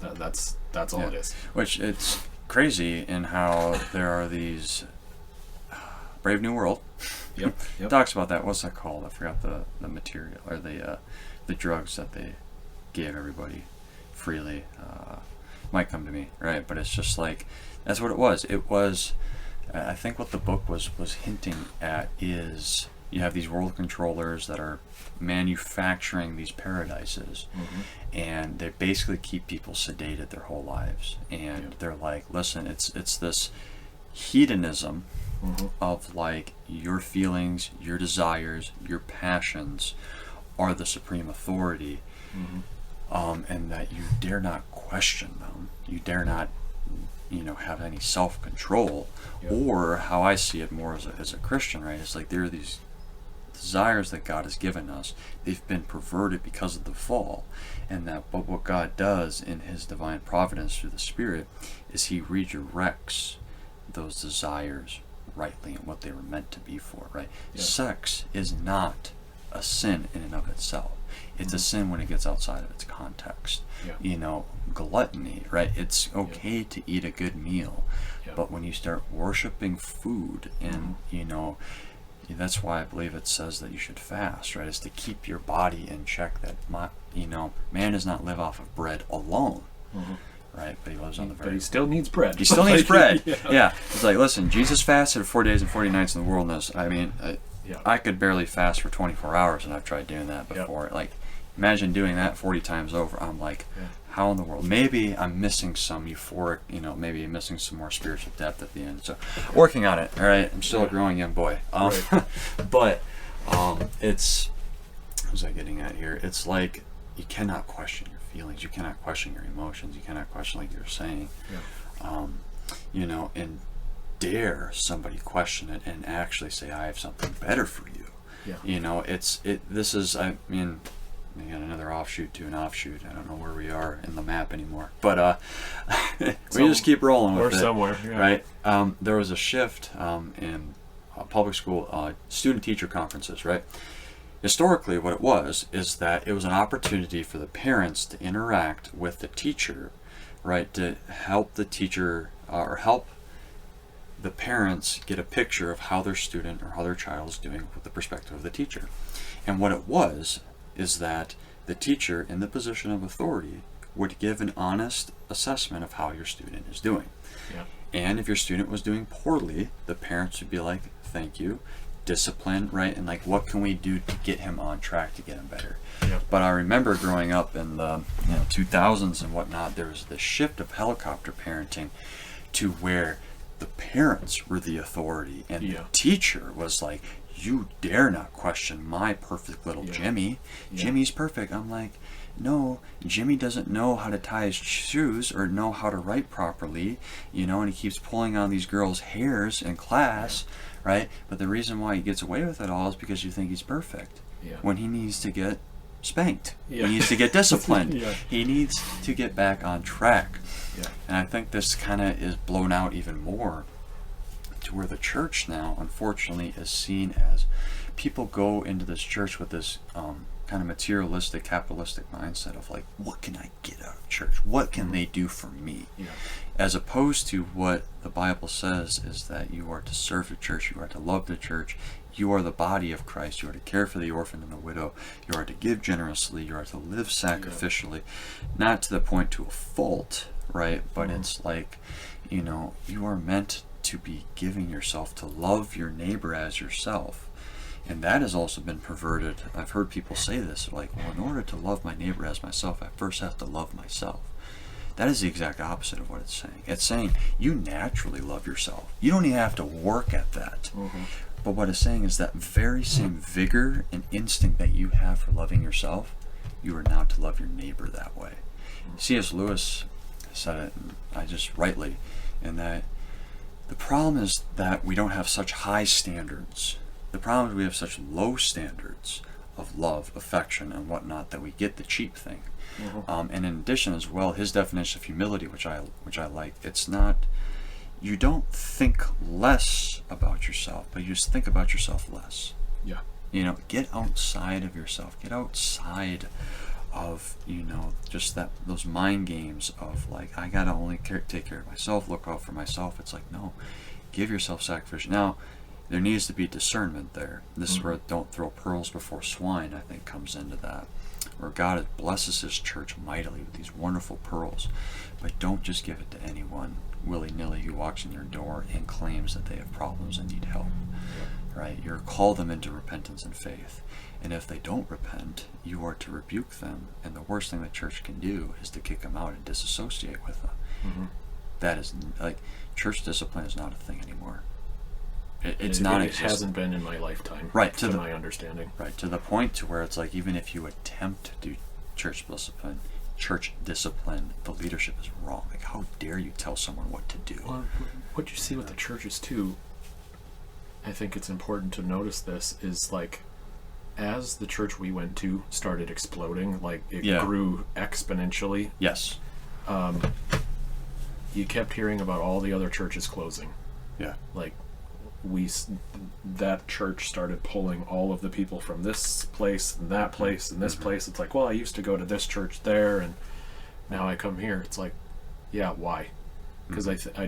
That's all it is. Which it's crazy in how there are these Brave New World. Talks about that. What's that called? I forgot the material, or the drugs that they gave everybody freely. Might come to me, right? But it's just that's what it was. It was, I think what the book was hinting at is, you have these world controllers that are manufacturing these paradises, and they basically keep people sedated their whole lives, and they're like, listen, it's this hedonism of your feelings, your desires, your passions are the supreme authority, and that you dare not question them, you dare not have any self-control, or how I see it more as a Christian, right? It's there are these desires that God has given us. They've been perverted because of the fall, but what God does in His divine providence through the Spirit is He redirects those desires rightly and what they were meant to be for, right? Sex is not a sin in and of itself. It's a sin when it gets outside of its context. Yeah. Gluttony, right? It's okay to eat a good meal, but when you start worshiping food, and that's why I believe it says that you should fast, right? Is to keep your body in check. That man does not live off of bread alone, right? But he lives on the very. But he still needs bread. He still needs bread. Yeah. It's like, listen, Jesus fasted 4 days and 40 nights in the wilderness. I mean, I could barely fast for 24 hours, and I've tried doing that before. Like, imagine doing that 40 times over. I'm like, how in the world? Maybe I'm missing some euphoric, maybe missing some more spiritual depth at the end. So, working on it. All right, I'm still a growing young boy. But it's, what was I getting at here? It's like, you cannot question your feelings. You cannot question your emotions. You cannot question, like you were saying. And dare somebody question it and actually say, I have something better for you. This is, I mean, we got another offshoot to an offshoot. I don't know where we are in the map anymore, but we just keep rolling with it. Or somewhere, right? There was a shift in public school student-teacher conferences, right? Historically, what it was is that it was an opportunity for the parents to interact with the teacher, right? To help the teacher or help the parents get a picture of how their student or how their child is doing with the perspective of the teacher. And what it was is that the teacher in the position of authority would give an honest assessment of how your student is doing. And if your student was doing poorly, the parents would be like, thank you, discipline, right? And like, what can we do to get him on track to get him better? But I remember growing up in the 2000s and whatnot, there was this shift of helicopter parenting to where the parents were the authority, and the teacher was like, you dare not question my perfect little Jimmy. Jimmy's perfect. I'm like, no, Jimmy doesn't know how to tie his shoes or know how to write properly, and he keeps pulling on these girls' hairs in class, right? But the reason why he gets away with it all is because you think he's perfect. When he needs to get spanked. He needs to get disciplined. He needs to get back on track. And I think this kind of is blown out even more to where the church now, unfortunately, is seen as, people go into this church with this kind of materialistic, capitalistic mindset of like, what can I get out of church? What can they do for me? As opposed to what the Bible says is that you are to serve the church, you are to love the church, you are the body of Christ, you are to care for the orphan and the widow, you are to give generously, you are to live sacrificially, not to the point to a fault, right? But it's like, you are meant to be giving yourself to love your neighbor as yourself. And that has also been perverted. I've heard people say this, like, well, in order to love my neighbor as myself, I first have to love myself. That is the exact opposite of what it's saying. It's saying you naturally love yourself. You don't even have to work at that. But what it's saying is that very same vigor and instinct that you have for loving yourself, you are now to love your neighbor that way. C.S. Lewis said it, I just rightly, in that the problem is that we don't have such high standards. The problem is we have such low standards of love, affection, and whatnot that we get the cheap thing. And in addition as well, his definition of humility, which I like, it's not, you don't think less about yourself, but you just think about yourself less. Get outside of yourself. Get outside of, just those mind games of like, I gotta only take care of myself, look out for myself. It's like, no, give yourself sacrifice. Now, there needs to be discernment there. This is where don't throw pearls before swine, I think, comes into that. Where God blesses his church mightily with these wonderful pearls. But don't just give it to anyone willy-nilly who walks in your door and claims that they have problems and need help. Right? You're call them into repentance and faith. And if they don't repent, you are to rebuke them. And the worst thing the church can do is to kick them out and disassociate with them. That is, like, church discipline is not a thing anymore. It's not. It hasn't been in my lifetime, right? To my understanding, right, to the point to where it's like, even if you attempt to do church discipline, the leadership is wrong. Like, how dare you tell someone what to do? Well, what you see with the churches too, I think it's important to notice this, is like, as the church we went to started exploding, like it grew exponentially. Yes. You kept hearing about all the other churches closing. Yeah. Like, that church started pulling all of the people from this place and that place and this place. It's like, well, I used to go to this church there, and now I come here. It's like, yeah, why? Because I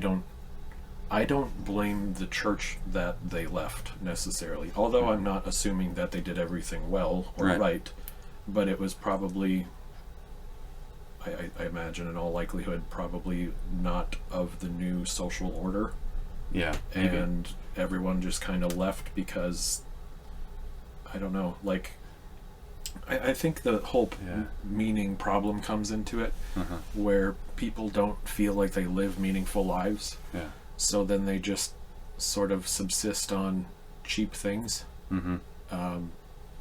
don't blame the church that they left necessarily, although I'm not assuming that they did everything well or right, but it was probably, I imagine in all likelihood, probably not of the new social order. Yeah, maybe. And everyone just kind of left because, I don't know, like, I think the whole meaning problem comes into it, where people don't feel like they live meaningful lives. Yeah. So then they just sort of subsist on cheap things. You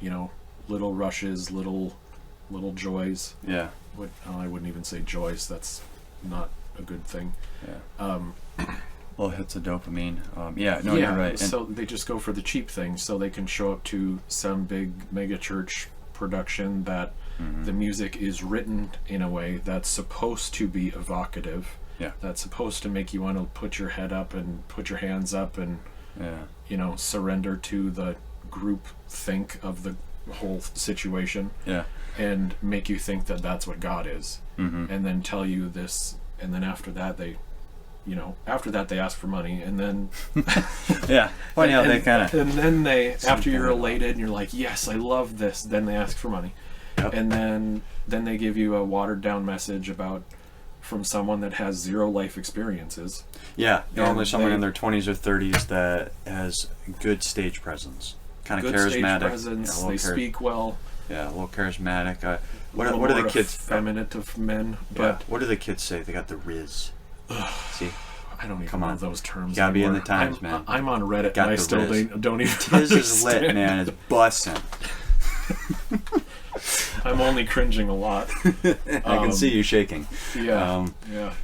know, little rushes, little joys. Yeah. I wouldn't even say joys. That's not a good thing. Yeah. Little hits of dopamine. You're right. And so they just go for the cheap things, so they can show up to some big mega church production that the music is written in a way that's supposed to be evocative. Yeah. That's supposed to make you want to put your head up and put your hands up and you know, surrender to the group think of the whole situation. Yeah. And make you think that that's what God is. And then tell you this, and then after that they ask for money, and then funny how they kind of, and then they, after you're elated and you're like, yes, I love this, then they ask for money. And then they give you a watered down message from someone that has zero life experiences. Normally someone in their 20s or 30s that has good stage presence, kind of charismatic. Stage presence, they speak well. Yeah, a little charismatic. What do the kids? Effeminate of men, but what do the kids say? They got the riz. See, I don't even know those terms. You gotta be in the times, man. I'm on Reddit, and I still don't even Tiz understand. is lit, man. It's bussin'. I'm only cringing a lot. I can see you shaking. Yeah.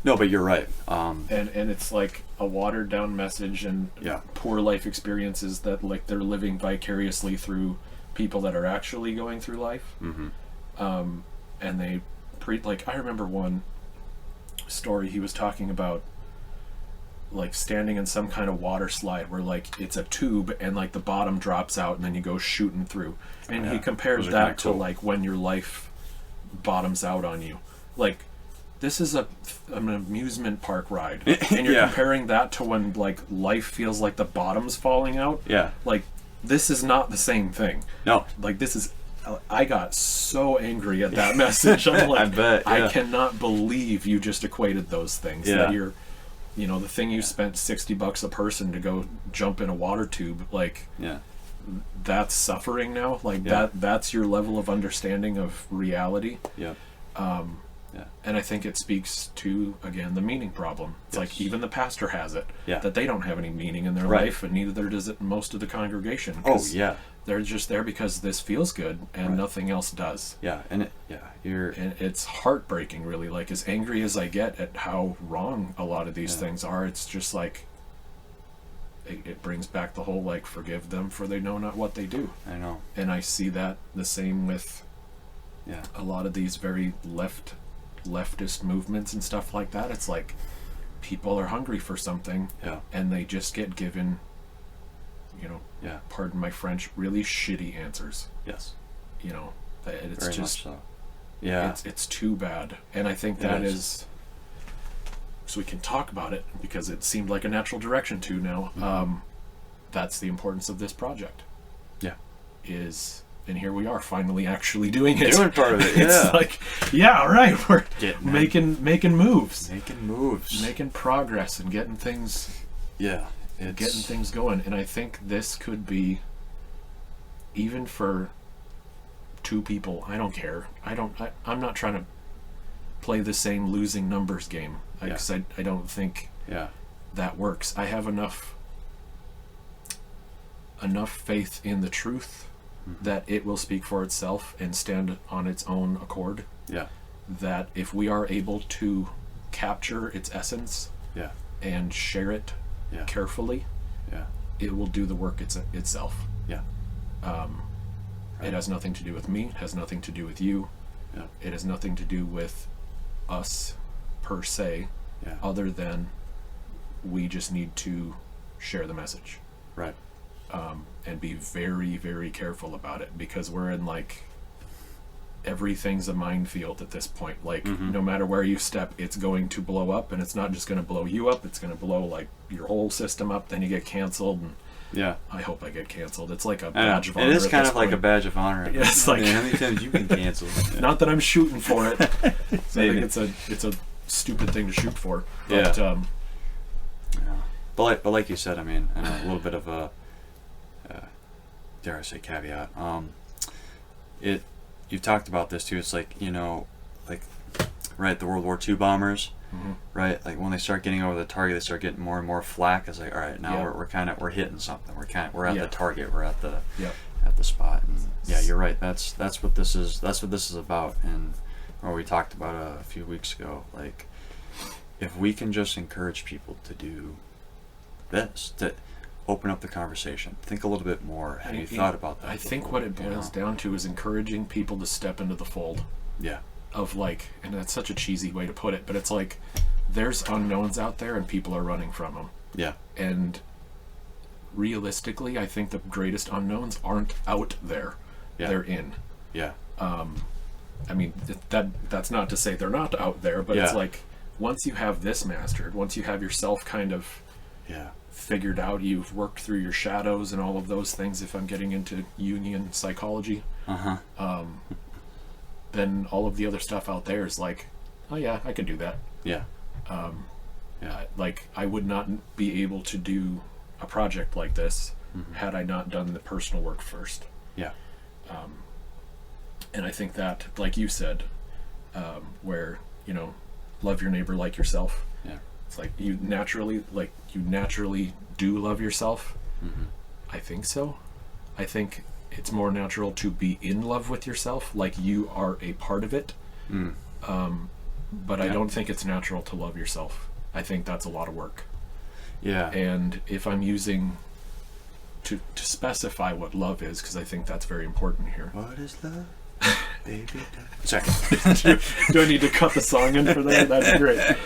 No, but you're right. And it's like a watered down message and poor life experiences that, like, they're living vicariously through people that are actually going through life. And they I remember one story he was talking about, like, standing in some kind of water slide where, like, it's a tube and, like, the bottom drops out and then you go shooting through, and he compares that to like when your life bottoms out on you. Like, this is an amusement park ride, and you're comparing that to when, like, life feels like the bottom's falling out. Like, this is not the same thing. No, like, this is, I got so angry at that message. I'm like, I bet, I cannot believe you just equated those things. That you're, you know, the thing you spent $60 a person to go jump in a water tube, like, that's suffering now. Like, that's your level of understanding of reality. And I think it speaks to, again, the meaning problem. It's like, even the pastor has it, that they don't have any meaning in their life, and neither does it most of the congregation. They're just there because this feels good, and nothing else does. And it's heartbreaking, really. Like, as angry as I get at how wrong a lot of these things are, it's just like, it brings back the whole, like, forgive them for they know not what they do. I know. And I see that the same with a lot of these very leftist movements and stuff like that. It's like, people are hungry for something, and they just get given, you know, pardon my French, really shitty answers. You know, it's very just much so. It's too bad. And I think that is, so we can talk about it because it seemed like a natural direction to now. That's the importance of this project. And here we are, finally actually doing it. Doing part of it, It's like, all right, we're making moves. Making progress and getting things getting things going. And I think this could be, even for two people, I don't care. I'm not trying to play the same losing numbers game, because I don't think that works. I have enough faith in the truth that it will speak for itself and stand on its own accord. That if we are able to capture its essence and share it carefully, it will do the work itself. It has nothing to do with me, it has nothing to do with you. It has nothing to do with us per se, other than we just need to share the message. Right. And be very, very careful about it, because we're in like, everything's a minefield at this point. Like, no matter where you step, it's going to blow up, and it's not just going to blow you up, it's going to blow like your whole system up. Then you get canceled, and yeah, I hope I get canceled. It's like a badge of honor. It is kind of like a badge of honor. Yeah, it's like, how many times you can cancel? Yeah. Not that I'm shooting for it. So I think it's a stupid thing to shoot for. But, yeah. But like you said, I mean, and a little bit of a dare I say caveat. You've talked about this too. It's like, like, right, the World War II bombers, right? Like when they start getting over the target, they start getting more and more flack. It's like, all right, now we're hitting something. We're at the target. We're at the spot. And yeah, you're right. That's what this is. That's what this is about. And what we talked about a few weeks ago. Like, if we can just encourage people to do this, to open up the conversation, think a little bit more. Have you thought about that? I think what it boils down to is encouraging people to step into the fold. Yeah. Of like, and that's such a cheesy way to put it, but it's like, there's unknowns out there and people are running from them. Yeah. And realistically, I think the greatest unknowns aren't out there. Yeah. They're in. Yeah. I mean, that's not to say they're not out there, but it's like, once you have this mastered, once you have yourself kind of figured out, you've worked through your shadows and all of those things, if I'm getting into Jungian psychology, then all of the other stuff out there is like, oh yeah, I can do that. Yeah. Like, I would not be able to do a project like this had I not done the personal work first. Yeah. And I think that, like you said, where, love your neighbor like yourself. Yeah. It's like you naturally do love yourself. I think so. I think it's more natural to be in love with yourself, like you are a part of it. But I don't think it's natural to love yourself. I think that's a lot of work. Yeah. And if I'm using to specify what love is, because I think that's very important here. What is love? Baby. Sorry. Do I need to cut the song in for that? That'd be great.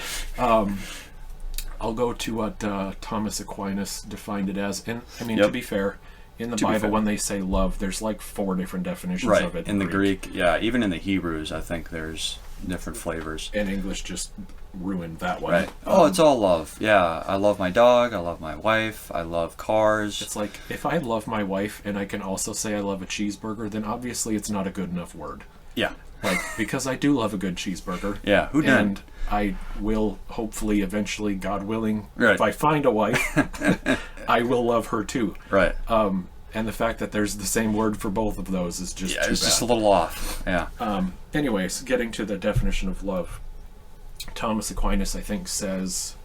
I'll go to what Thomas Aquinas defined it as. And I mean, to be fair, in the Bible, when they say love, there's like 4 different definitions of it. In the Greek, even in the Hebrews, I think there's different flavors. And English just ruined that one. Right. It's all love. Yeah, I love my dog, I love my wife, I love cars. It's like, if I love my wife and I can also say I love a cheeseburger, then obviously it's not a good enough word. Yeah. Like, because I do love a good cheeseburger. Yeah, who doesn't? And I will hopefully, eventually, God willing, right, if I find a wife, I will love her too. Right. And the fact that there's the same word for both of those is just too bad. It's just a little off. Yeah. Anyways, getting to the definition of love, Thomas Aquinas, I think, says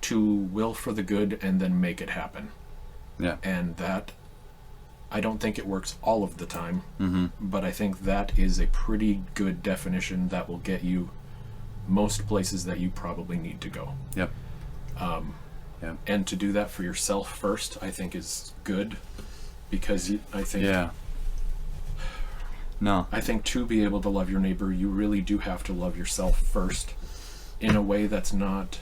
to will for the good and then make it happen. Yeah. And that, I don't think it works all of the time, but I think that is a pretty good definition that will get you most places that you probably need to go. Yep. And to do that for yourself first, I think, is good, because I think I think to be able to love your neighbor, you really do have to love yourself first, in a way that's not,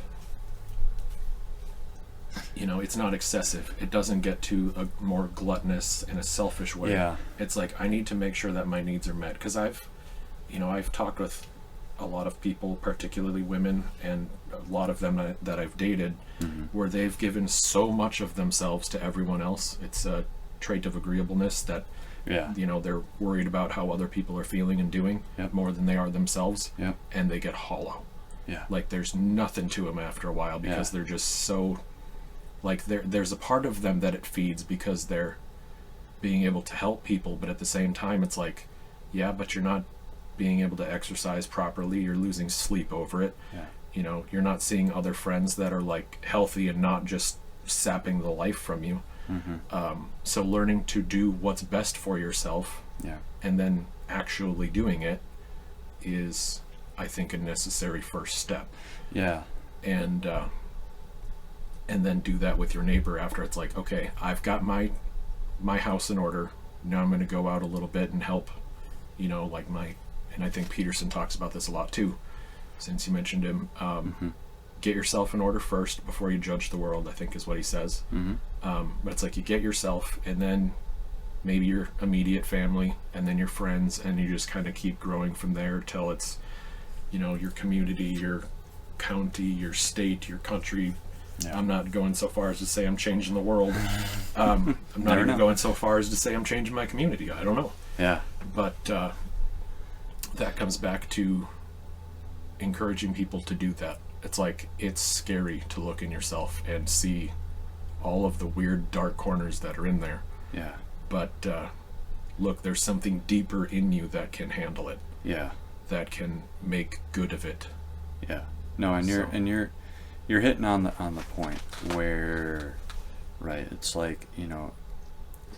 it's not excessive. It doesn't get to a more gluttonous and a selfish way. Yeah. It's like, I need to make sure that my needs are met, because I've talked with a lot of people, particularly women, and a lot of them that I've dated, where they've given so much of themselves to everyone else. It's a trait of agreeableness that, they're worried about how other people are feeling and doing more than they are themselves, and they get hollow. Yeah. Like, there's nothing to them after a while, because they're just so, like, there's a part of them that it feeds, because they're being able to help people, but at the same time, it's like, but you're not being able to exercise properly, you're losing sleep over it. You're not seeing other friends that are like healthy and not just sapping the life from you. So learning to do what's best for yourself, and then actually doing it, is, I think, a necessary first step. And then do that with your neighbor after. It's like, okay, I've got my house in order, now I'm going to go out a little bit and help, and I think Peterson talks about this a lot too, since you mentioned him, get yourself in order first before you judge the world, I think is what he says. But it's like you get yourself, and then maybe your immediate family, and then your friends, and you just kind of keep growing from there till it's, you know, your community, your county, your state, your country. Yeah. I'm not going so far as to say I'm changing the world. I'm not even going so far as to say I'm changing my community. I don't know. Yeah. But that comes back to encouraging people to do that. It's like, it's scary to look in yourself and see all of the weird dark corners that are in there. Yeah. But look, there's something deeper in you that can handle it. Yeah. That can make good of it. Yeah. No, and you're hitting on the point where, right, it's like, you know,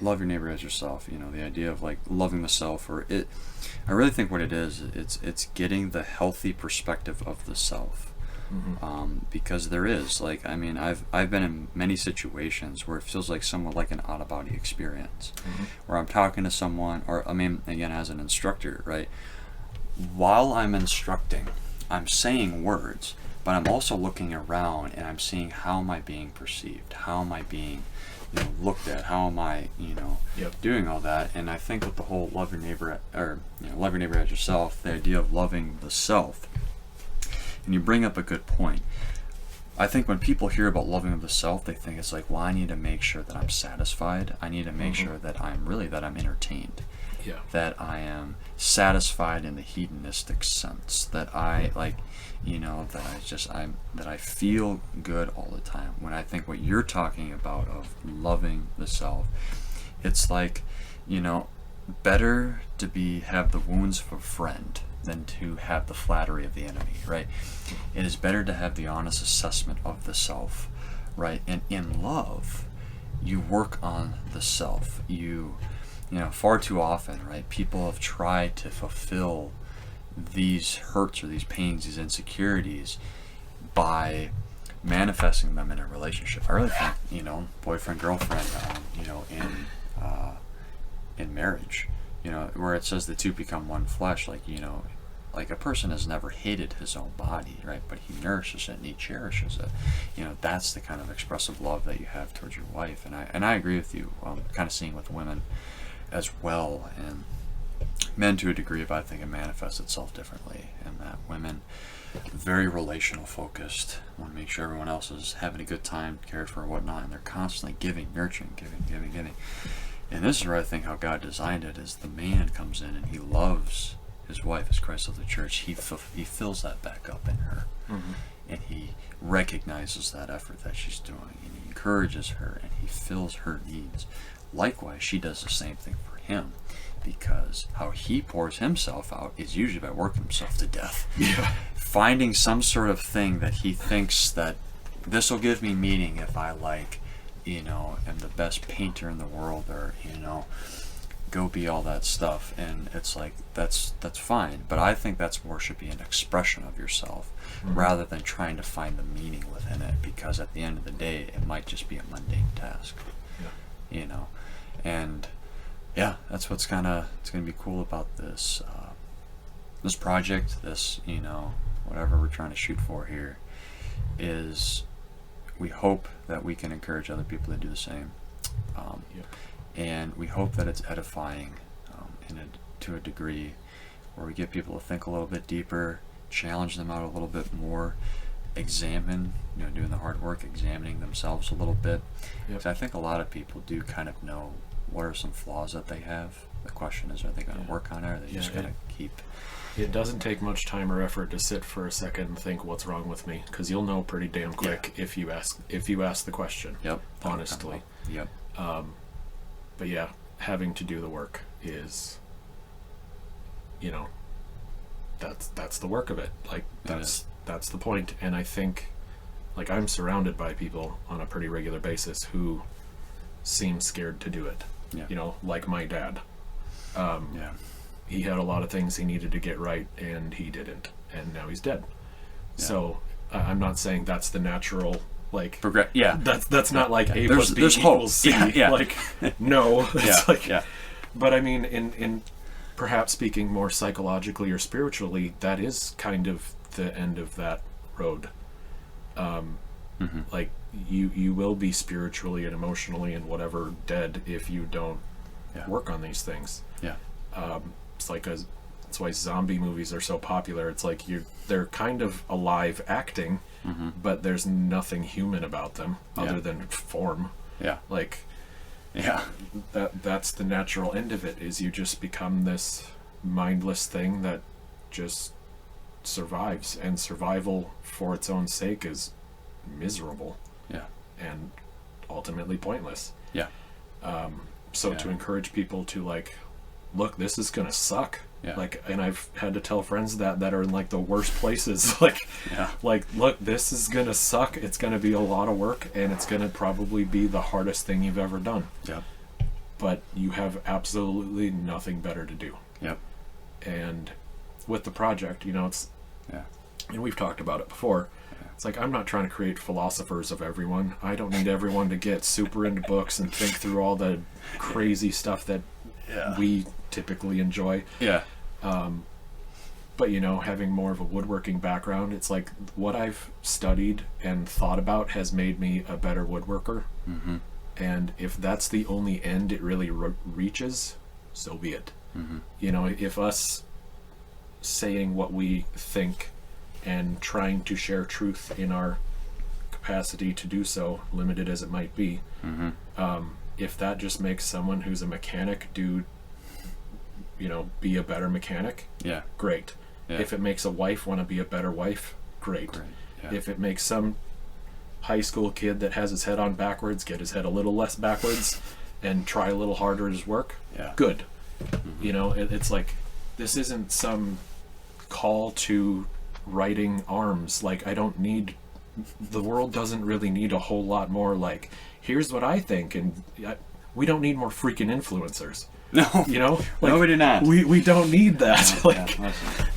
love your neighbor as yourself, you know, the idea of like loving the self, or it, I really think what it is, it's getting the healthy perspective of the self. Because there is, like, I mean, I've been in many situations where it feels like somewhat like an out-of-body experience, where I'm talking to someone, or I mean, again, as an instructor, right, while I'm instructing, I'm saying words, but I'm also looking around and I'm seeing, how am I being perceived, how am I being, you know, looked at, how am I, you know, doing all that. And I think with the whole love your neighbor, or, you know, love your neighbor as yourself, the idea of loving the self, and you bring up a good point. I think when people hear about loving the self, they think it's like, well, I need to make sure that I'm satisfied. I need to make sure that I'm entertained. Yeah. That I am satisfied in the hedonistic sense. That I, like, you know, that I feel good all the time. When I think what you're talking about of loving the self, it's like, you know, better to have the wounds of a friend than to have the flattery of the enemy, right? It is better to have the honest assessment of the self, right? And in love, you work on the self. You know, far too often, right, people have tried to fulfill these hurts or these pains, these insecurities, by manifesting them in a relationship. I really think, you know, boyfriend, girlfriend, you know, in marriage, you know, where it says the two become one flesh, like, you know, like a person has never hated his own body, right? But he nourishes it and he cherishes it. You know, that's the kind of expressive love that you have towards your wife. And I agree with you. Kind of seeing with women as well, and men to a degree, but I think it manifests itself differently in that women, very relational focused, want to make sure everyone else is having a good time, cared for, and whatnot, and they're constantly giving, nurturing, giving. And this is where I think how God designed it is the man comes in and he loves his wife as Christ of the church. He fills that back up in her, and he recognizes that effort that she's doing, and he encourages her, and he fills her needs. Likewise, she does the same thing for him, because how he pours himself out is usually by working himself to death. Yeah. Finding some sort of thing that he thinks that this will give me meaning if I, like, you know, am the best painter in the world, or, you know, go be all that stuff. And it's like, that's fine, but I think that's more should be an expression of yourself, rather than trying to find the meaning within it, because at the end of the day it might just be a mundane task. You know, and yeah, that's what's gonna be cool about this this project, this, you know, whatever we're trying to shoot for here, is we hope that we can encourage other people to do the same, and we hope that it's edifying to a degree where we get people to think a little bit deeper, challenge them out a little bit more, examine, you know, doing the hard work, examining themselves a little bit. Because I think a lot of people do kind of know what are some flaws that they have. The question is, are they going to work on it, or are they just going to keep... It doesn't take much time or effort to sit for a second and think, what's wrong with me? Because you'll know pretty damn quick if you ask the question. Honestly. But yeah, having to do the work is, you know, that's the work of it. Like, that's the point. And I think, like, I'm surrounded by people on a pretty regular basis who seem scared to do it. You know, like my dad. He had a lot of things he needed to get right, and he didn't, and now he's dead. So I'm not saying that's the natural, like, that's not like A plus B equals C. Like, no. But I mean, in perhaps speaking more psychologically or spiritually, that is kind of the end of that road. Like you will be spiritually and emotionally and whatever dead if you don't work on these things. Yeah. It's like that's why zombie movies are so popular. It's like they're kind of alive acting, but there's nothing human about them other than form. Yeah. Like, that's the natural end of it, is you just become this mindless thing that just survives, and survival for its own sake is miserable. Yeah. And ultimately pointless. Yeah. So to encourage people to like, look, this is gonna suck. Yeah. Like, and I've had to tell friends that are in like the worst places, like, look, this is gonna suck. It's gonna be a lot of work, and it's gonna probably be the hardest thing you've ever done. Yep. But you have absolutely nothing better to do. Yep. And with the project, it's, and we've talked about it before. It's like, I'm not trying to create philosophers of everyone. I don't need everyone to get super into books and think through all the crazy stuff that we typically enjoy. Yeah. But having more of a woodworking background, it's like what I've studied and thought about has made me a better woodworker. Mm-hmm. And if that's the only end it really reaches, so be it. Mm-hmm. If us saying what we think and trying to share truth in our capacity to do so, limited as it might be, if that just makes someone who's a mechanic be a better mechanic, great. Yeah. If it makes a wife want to be a better wife, great. Yeah. If it makes some high school kid that has his head on backwards get his head a little less backwards and try a little harder at his work, good. It's like, this isn't some call to righting arms. Like, the world doesn't really need a whole lot more like, here's what I think, and we don't need more freaking influencers. No, like, no, we do not. We don't need that.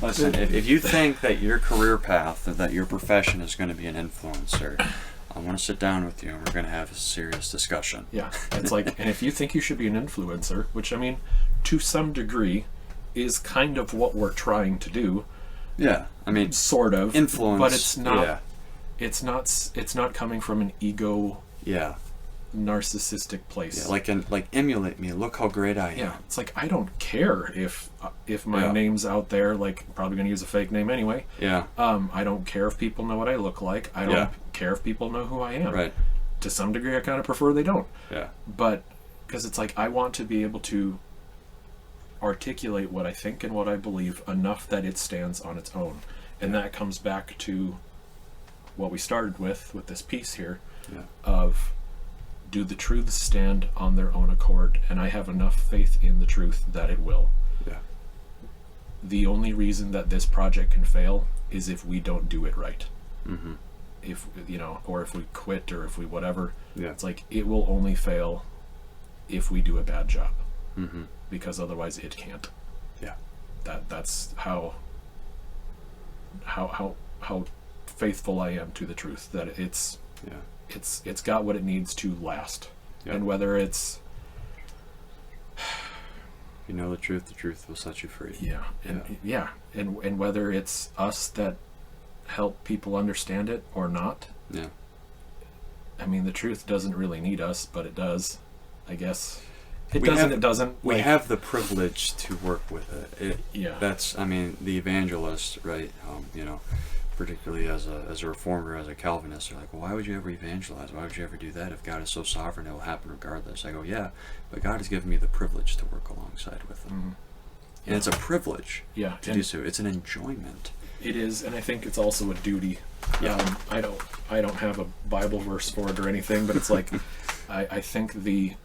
Listen. If you think that your career path, that your profession is going to be an influencer, I want to sit down with you and we're going to have a serious discussion. Yeah, it's like, and if you think you should be an influencer, which, I mean, to some degree is kind of what we're trying to do. Yeah, I mean, sort of influence, but it's not. Yeah. It's not coming from an ego. Yeah. Narcissistic place. Yeah, like emulate me. Look how great I am. Yeah, it's like, I don't care if my name's out there. Like, probably gonna use a fake name anyway. Yeah. I don't care if people know what I look like. I don't care if people know who I am. Right. To some degree, I kind of prefer they don't. Yeah. But because it's like, I want to be able to articulate what I think and what I believe enough that it stands on its own, and that comes back to what we started with this piece here of, do the truths stand on their own accord? And I have enough faith in the truth that it will. Yeah. The only reason that this project can fail is if we don't do it right. Mm-hmm. If or if we quit, or if we whatever. Yeah. It's like, it will only fail if we do a bad job. Mm-hmm. Because otherwise it can't. Yeah. That's how faithful I am to the truth, that it's got what it needs to last. Yep. And whether it's, the truth will set you free. Yeah. And and whether it's us that help people understand it or not. Yeah. I mean, the truth doesn't really need us, but it does, I guess. It doesn't. We have the privilege to work with it. That's, I mean, the evangelist, right? Particularly as a reformer, as a Calvinist, they're like, well, why would you ever evangelize? Why would you ever do that? If God is so sovereign, it will happen regardless. I go, yeah, but God has given me the privilege to work alongside with Him. Mm-hmm. And it's a privilege to do so. It's an enjoyment. It is, and I think it's also a duty. Yeah. I don't have a Bible verse for it or anything, but it's like, I think the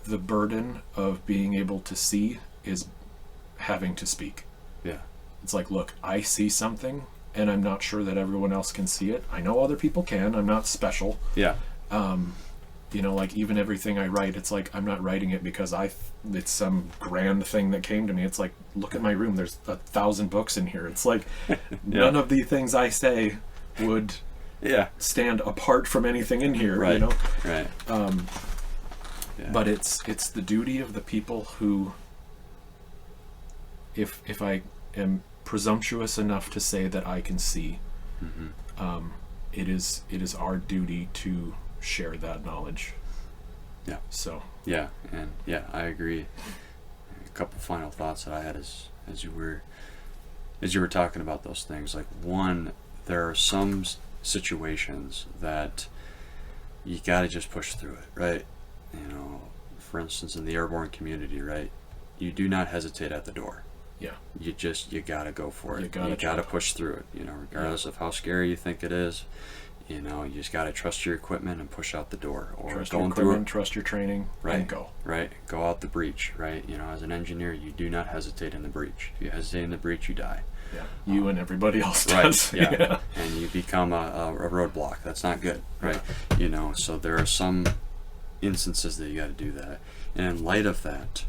burden of being able to see is having to speak. Yeah. It's like, look, I see something, and I'm not sure that everyone else can see it. I know other people can. I'm not special. Yeah. Like, even everything I write, it's like, I'm not writing it because it's some grand thing that came to me. It's like, look at my room. There's 1,000 books in here. It's like, none of the things I say would stand apart from anything in here. Right. Right. But it's the duty of the people who, if I am presumptuous enough to say that I can see, it is our duty to share that knowledge. Yeah. So. Yeah, and yeah, I agree. A couple final thoughts that I had as you were talking about those things. Like, one, there are some situations that you got to just push through it, right? You know, for instance, in the airborne community, right? You do not hesitate at the door. Yeah. You got to go for it. You got to push through it, you know, regardless of how scary you think it is. You know, you just got to trust your equipment and push out the door. Or trust going your equipment, through it. trust your training, Right. and go. Right. Go out the breach, right? You know, as an engineer, you do not hesitate in the breach. If you hesitate in the breach, you die. Yeah. You and everybody else Right. does. Yeah. And you become a roadblock. That's not good, right? Yeah. You know, so there are some instances that you got to do that. And in light of that,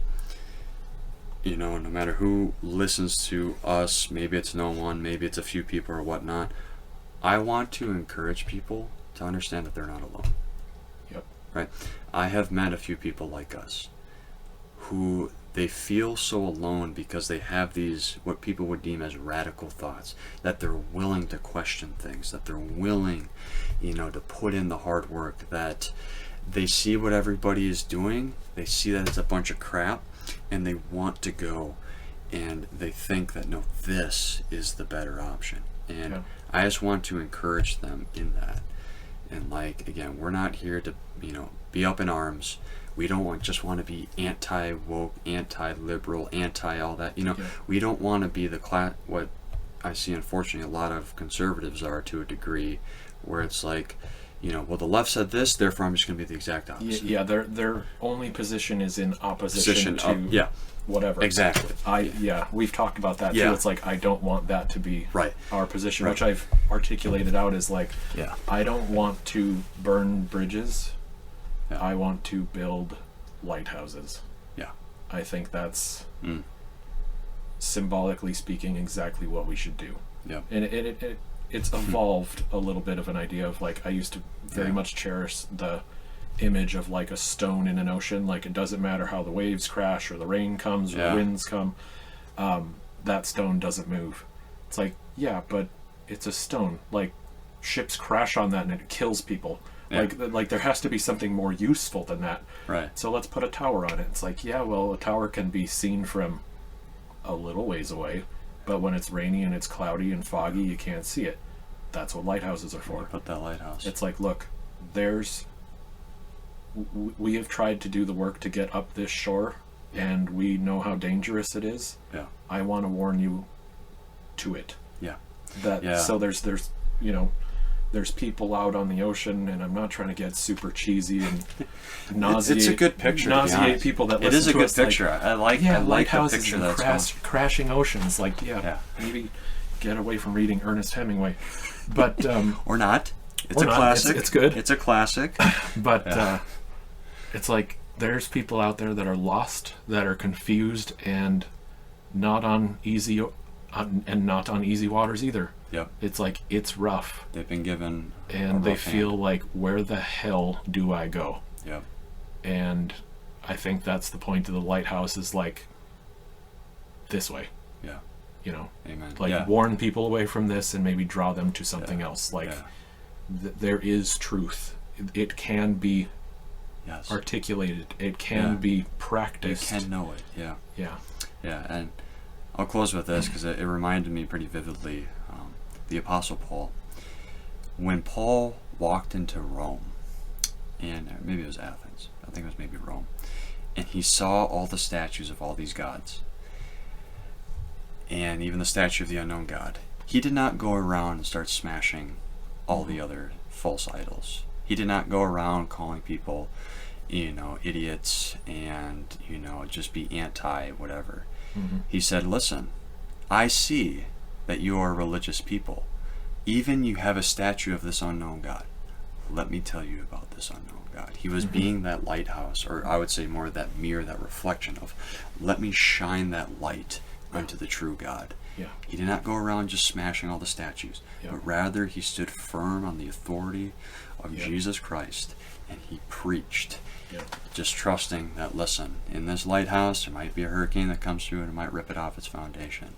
you know, no matter who listens to us, maybe it's no one, maybe it's a few people or whatnot, I want to encourage people to understand that they're not alone. Yep. Right? I have met a few people like us who they feel so alone because they have these, what people would deem as radical thoughts, that they're willing to question things, that they're willing, you know, to put in the hard work, that they see what everybody is doing, they see that it's a bunch of crap, and they want to go, and they think that, no, this is the better option. And yeah. I just want to encourage them in that. And like, again, we're not here to, you know, be up in arms. We don't just want to be anti-woke, anti-liberal, anti-all that. You know, yeah. We don't want to be the what I see, unfortunately, a lot of conservatives are to a degree, where it's like, you know, well, the left said this, therefore I'm just going to be the exact opposite. Yeah, their only position is in opposition to whatever. Exactly. We've talked about that Yeah. too. It's like, I don't want that to be our position, Right. which I've articulated out as like, I don't want to burn bridges. Yeah. I want to build lighthouses. Yeah. I think that's symbolically speaking exactly what we should do. Yeah. And it's evolved a little bit of an idea of like, I used to very much cherish the image of like a stone in an ocean. Like, it doesn't matter how the waves crash or the rain comes or the winds come, that stone doesn't move. It's like, yeah, but it's a stone. Like, ships crash on that and it kills people. Yeah. Like there has to be something more useful than that. Right. So let's put a tower on it. It's like, yeah, well, a tower can be seen from a little ways away, but when it's rainy and it's cloudy and foggy, you can't see it. That's what lighthouses are for. Put that lighthouse. It's like, look, we have tried to do the work to get up this shore, and we know how dangerous it is. Yeah. I want to warn you to it. Yeah. So there's you know, there's people out on the ocean, and I'm not trying to get super cheesy and nauseate. It's a good picture. Nauseate people that listen to us. It is a good picture. Like, I like lighthouses the picture and that's crashing oceans. Like, maybe get away from reading Ernest Hemingway, but or not. It's or a not. classic. It's good. It's a classic. But it's like, there's people out there that are lost, that are confused, and not on easy waters either. Yep. It's like, it's rough. They've been given and they feel like, where the hell do I go? Yep. And I think that's the point of the lighthouse, is like, this way. Yeah. You know. Amen. Like, warn people away from this and maybe draw them to something else. Like, there is truth. It can be articulated. It can be practiced. You can know it. Yeah. Yeah. Yeah. And I'll close with this because it reminded me pretty vividly, the Apostle Paul. When Paul walked into Rome, and maybe it was Athens, I think it was maybe Rome, and he saw all the statues of all these gods, and even the statue of the unknown God, he did not go around and start smashing all the other false idols. He did not go around calling people, you know, idiots and, you know, just be anti whatever. Mm-hmm. He said, listen, I see that you are a religious people. Even you have a statue of this unknown God. Let me tell you about this unknown God. He was being that lighthouse, or I would say more that mirror, that reflection of, let me shine that light unto the true God. Yeah. He did not go around just smashing all the statues, but rather he stood firm on the authority of Jesus Christ, and he preached, just trusting that, listen, in this lighthouse there might be a hurricane that comes through and it might rip it off its foundation.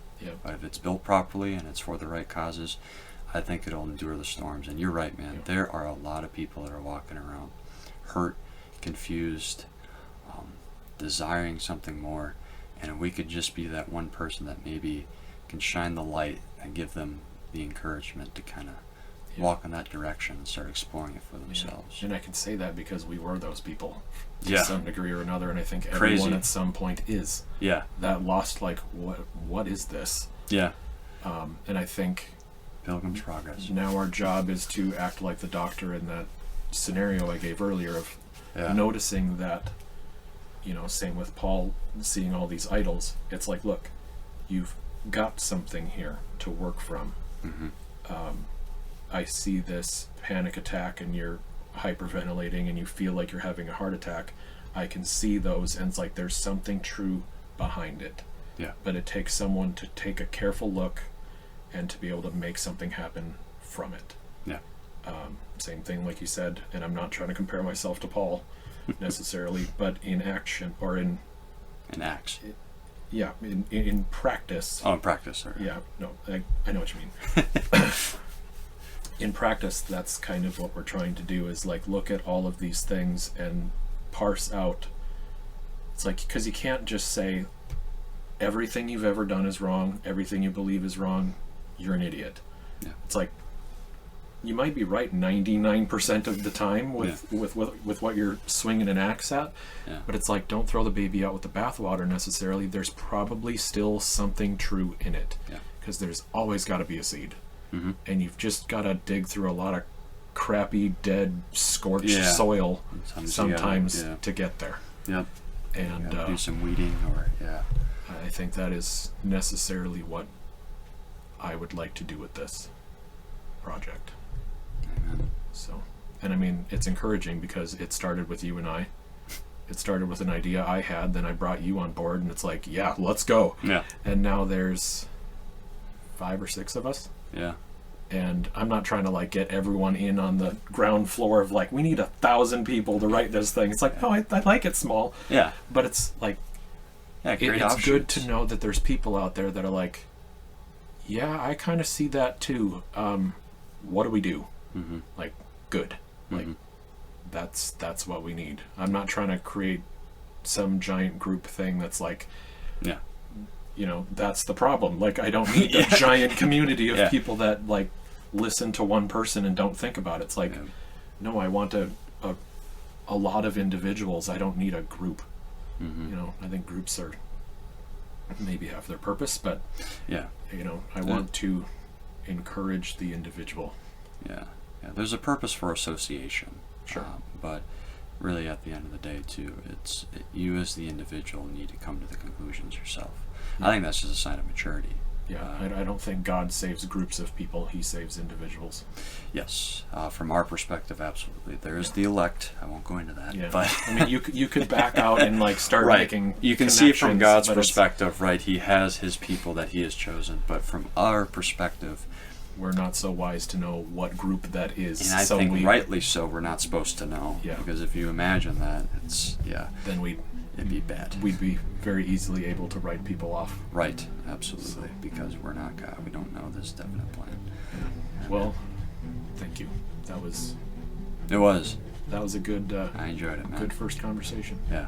But if it's built properly and it's for the right causes, I think it'll endure the storms. And you're right, man. There are a lot of people that are walking around hurt, confused, desiring something more. And we could just be that one person that maybe can shine the light and give them the encouragement to kind of walk in that direction and start exploring it for themselves. And I can say that because we were those people to Yeah. some degree or another, and I think everyone Crazy. at some point is. Yeah. That lost, like, what is this? Yeah. And I think Pilgrim's Progress. now our job is to act like the doctor in that scenario I gave earlier of noticing that, same with Paul seeing all these idols. It's like, look, you've got something here to work from. Mm-hmm. I see this panic attack and you're hyperventilating and you feel like you're having a heart attack. I can see those, and it's like there's something true behind it. Yeah. But it takes someone to take a careful look and to be able to make something happen from it. Yeah. Same thing, like you said, and I'm not trying to compare myself to Paul necessarily, but in action or in Acts. Yeah, in practice. Oh, in practice, sorry. Yeah, no, I know what you mean. In practice, that's kind of what we're trying to do, is like look at all of these things and parse out. It's like, because you can't just say everything you've ever done is wrong, everything you believe is wrong, you're an idiot. Yeah. It's like, you might be right 99% of the time with what you're swinging an axe at, but it's like, don't throw the baby out with the bathwater necessarily. There's probably still something true in it, because there's always got to be a seed. Mm-hmm. And you've just got to dig through a lot of crappy, dead, scorched soil sometimes to get there. Yep. And do some weeding, or I think that is necessarily what I would like to do with this project. Amen. So, and I mean, it's encouraging because it started with you and I. It started with an idea I had, then I brought you on board, and it's like, yeah, let's go. Yeah. And now there's 5 or 6 of us. Yeah. And I'm not trying to like get everyone in on the ground floor of like, we need 1,000 people to write this thing. It's like, no, I like it small. Yeah. But it's like, it's good to know that there's people out there that are like, yeah, I kind of see that too. What do we do? Mm-hmm. Like, good. Like, that's what we need. I'm not trying to create some giant group thing that's like, that's the problem. Like, I don't need a giant community of people that like listen to one person and don't think about it. It's like, no, I want a lot of individuals. I don't need a group. Mm-hmm. I think groups are maybe have their purpose, but I want to encourage the individual. Yeah. There's a purpose for association. Sure. But really, at the end of the day, too, you as the individual need to come to the conclusions yourself. I think that's just a sign of maturity. Yeah, I don't think God saves groups of people. He saves individuals. Yes. From our perspective, absolutely. There is the elect. I won't go into that. Yeah. But I mean, you could back out and like start making You can see from God's connections, perspective, right? He has his people that he has chosen. But from our perspective, we're not so wise to know what group that is. and I think rightly so, we're not supposed to know. Yeah. Because if you imagine that, then it'd be bad. We'd be very easily able to write people off. Right, absolutely. Because we're not God. We don't know this definite plan. Well, thank you. That was It was. a good I enjoyed it, man. good first conversation. Yeah.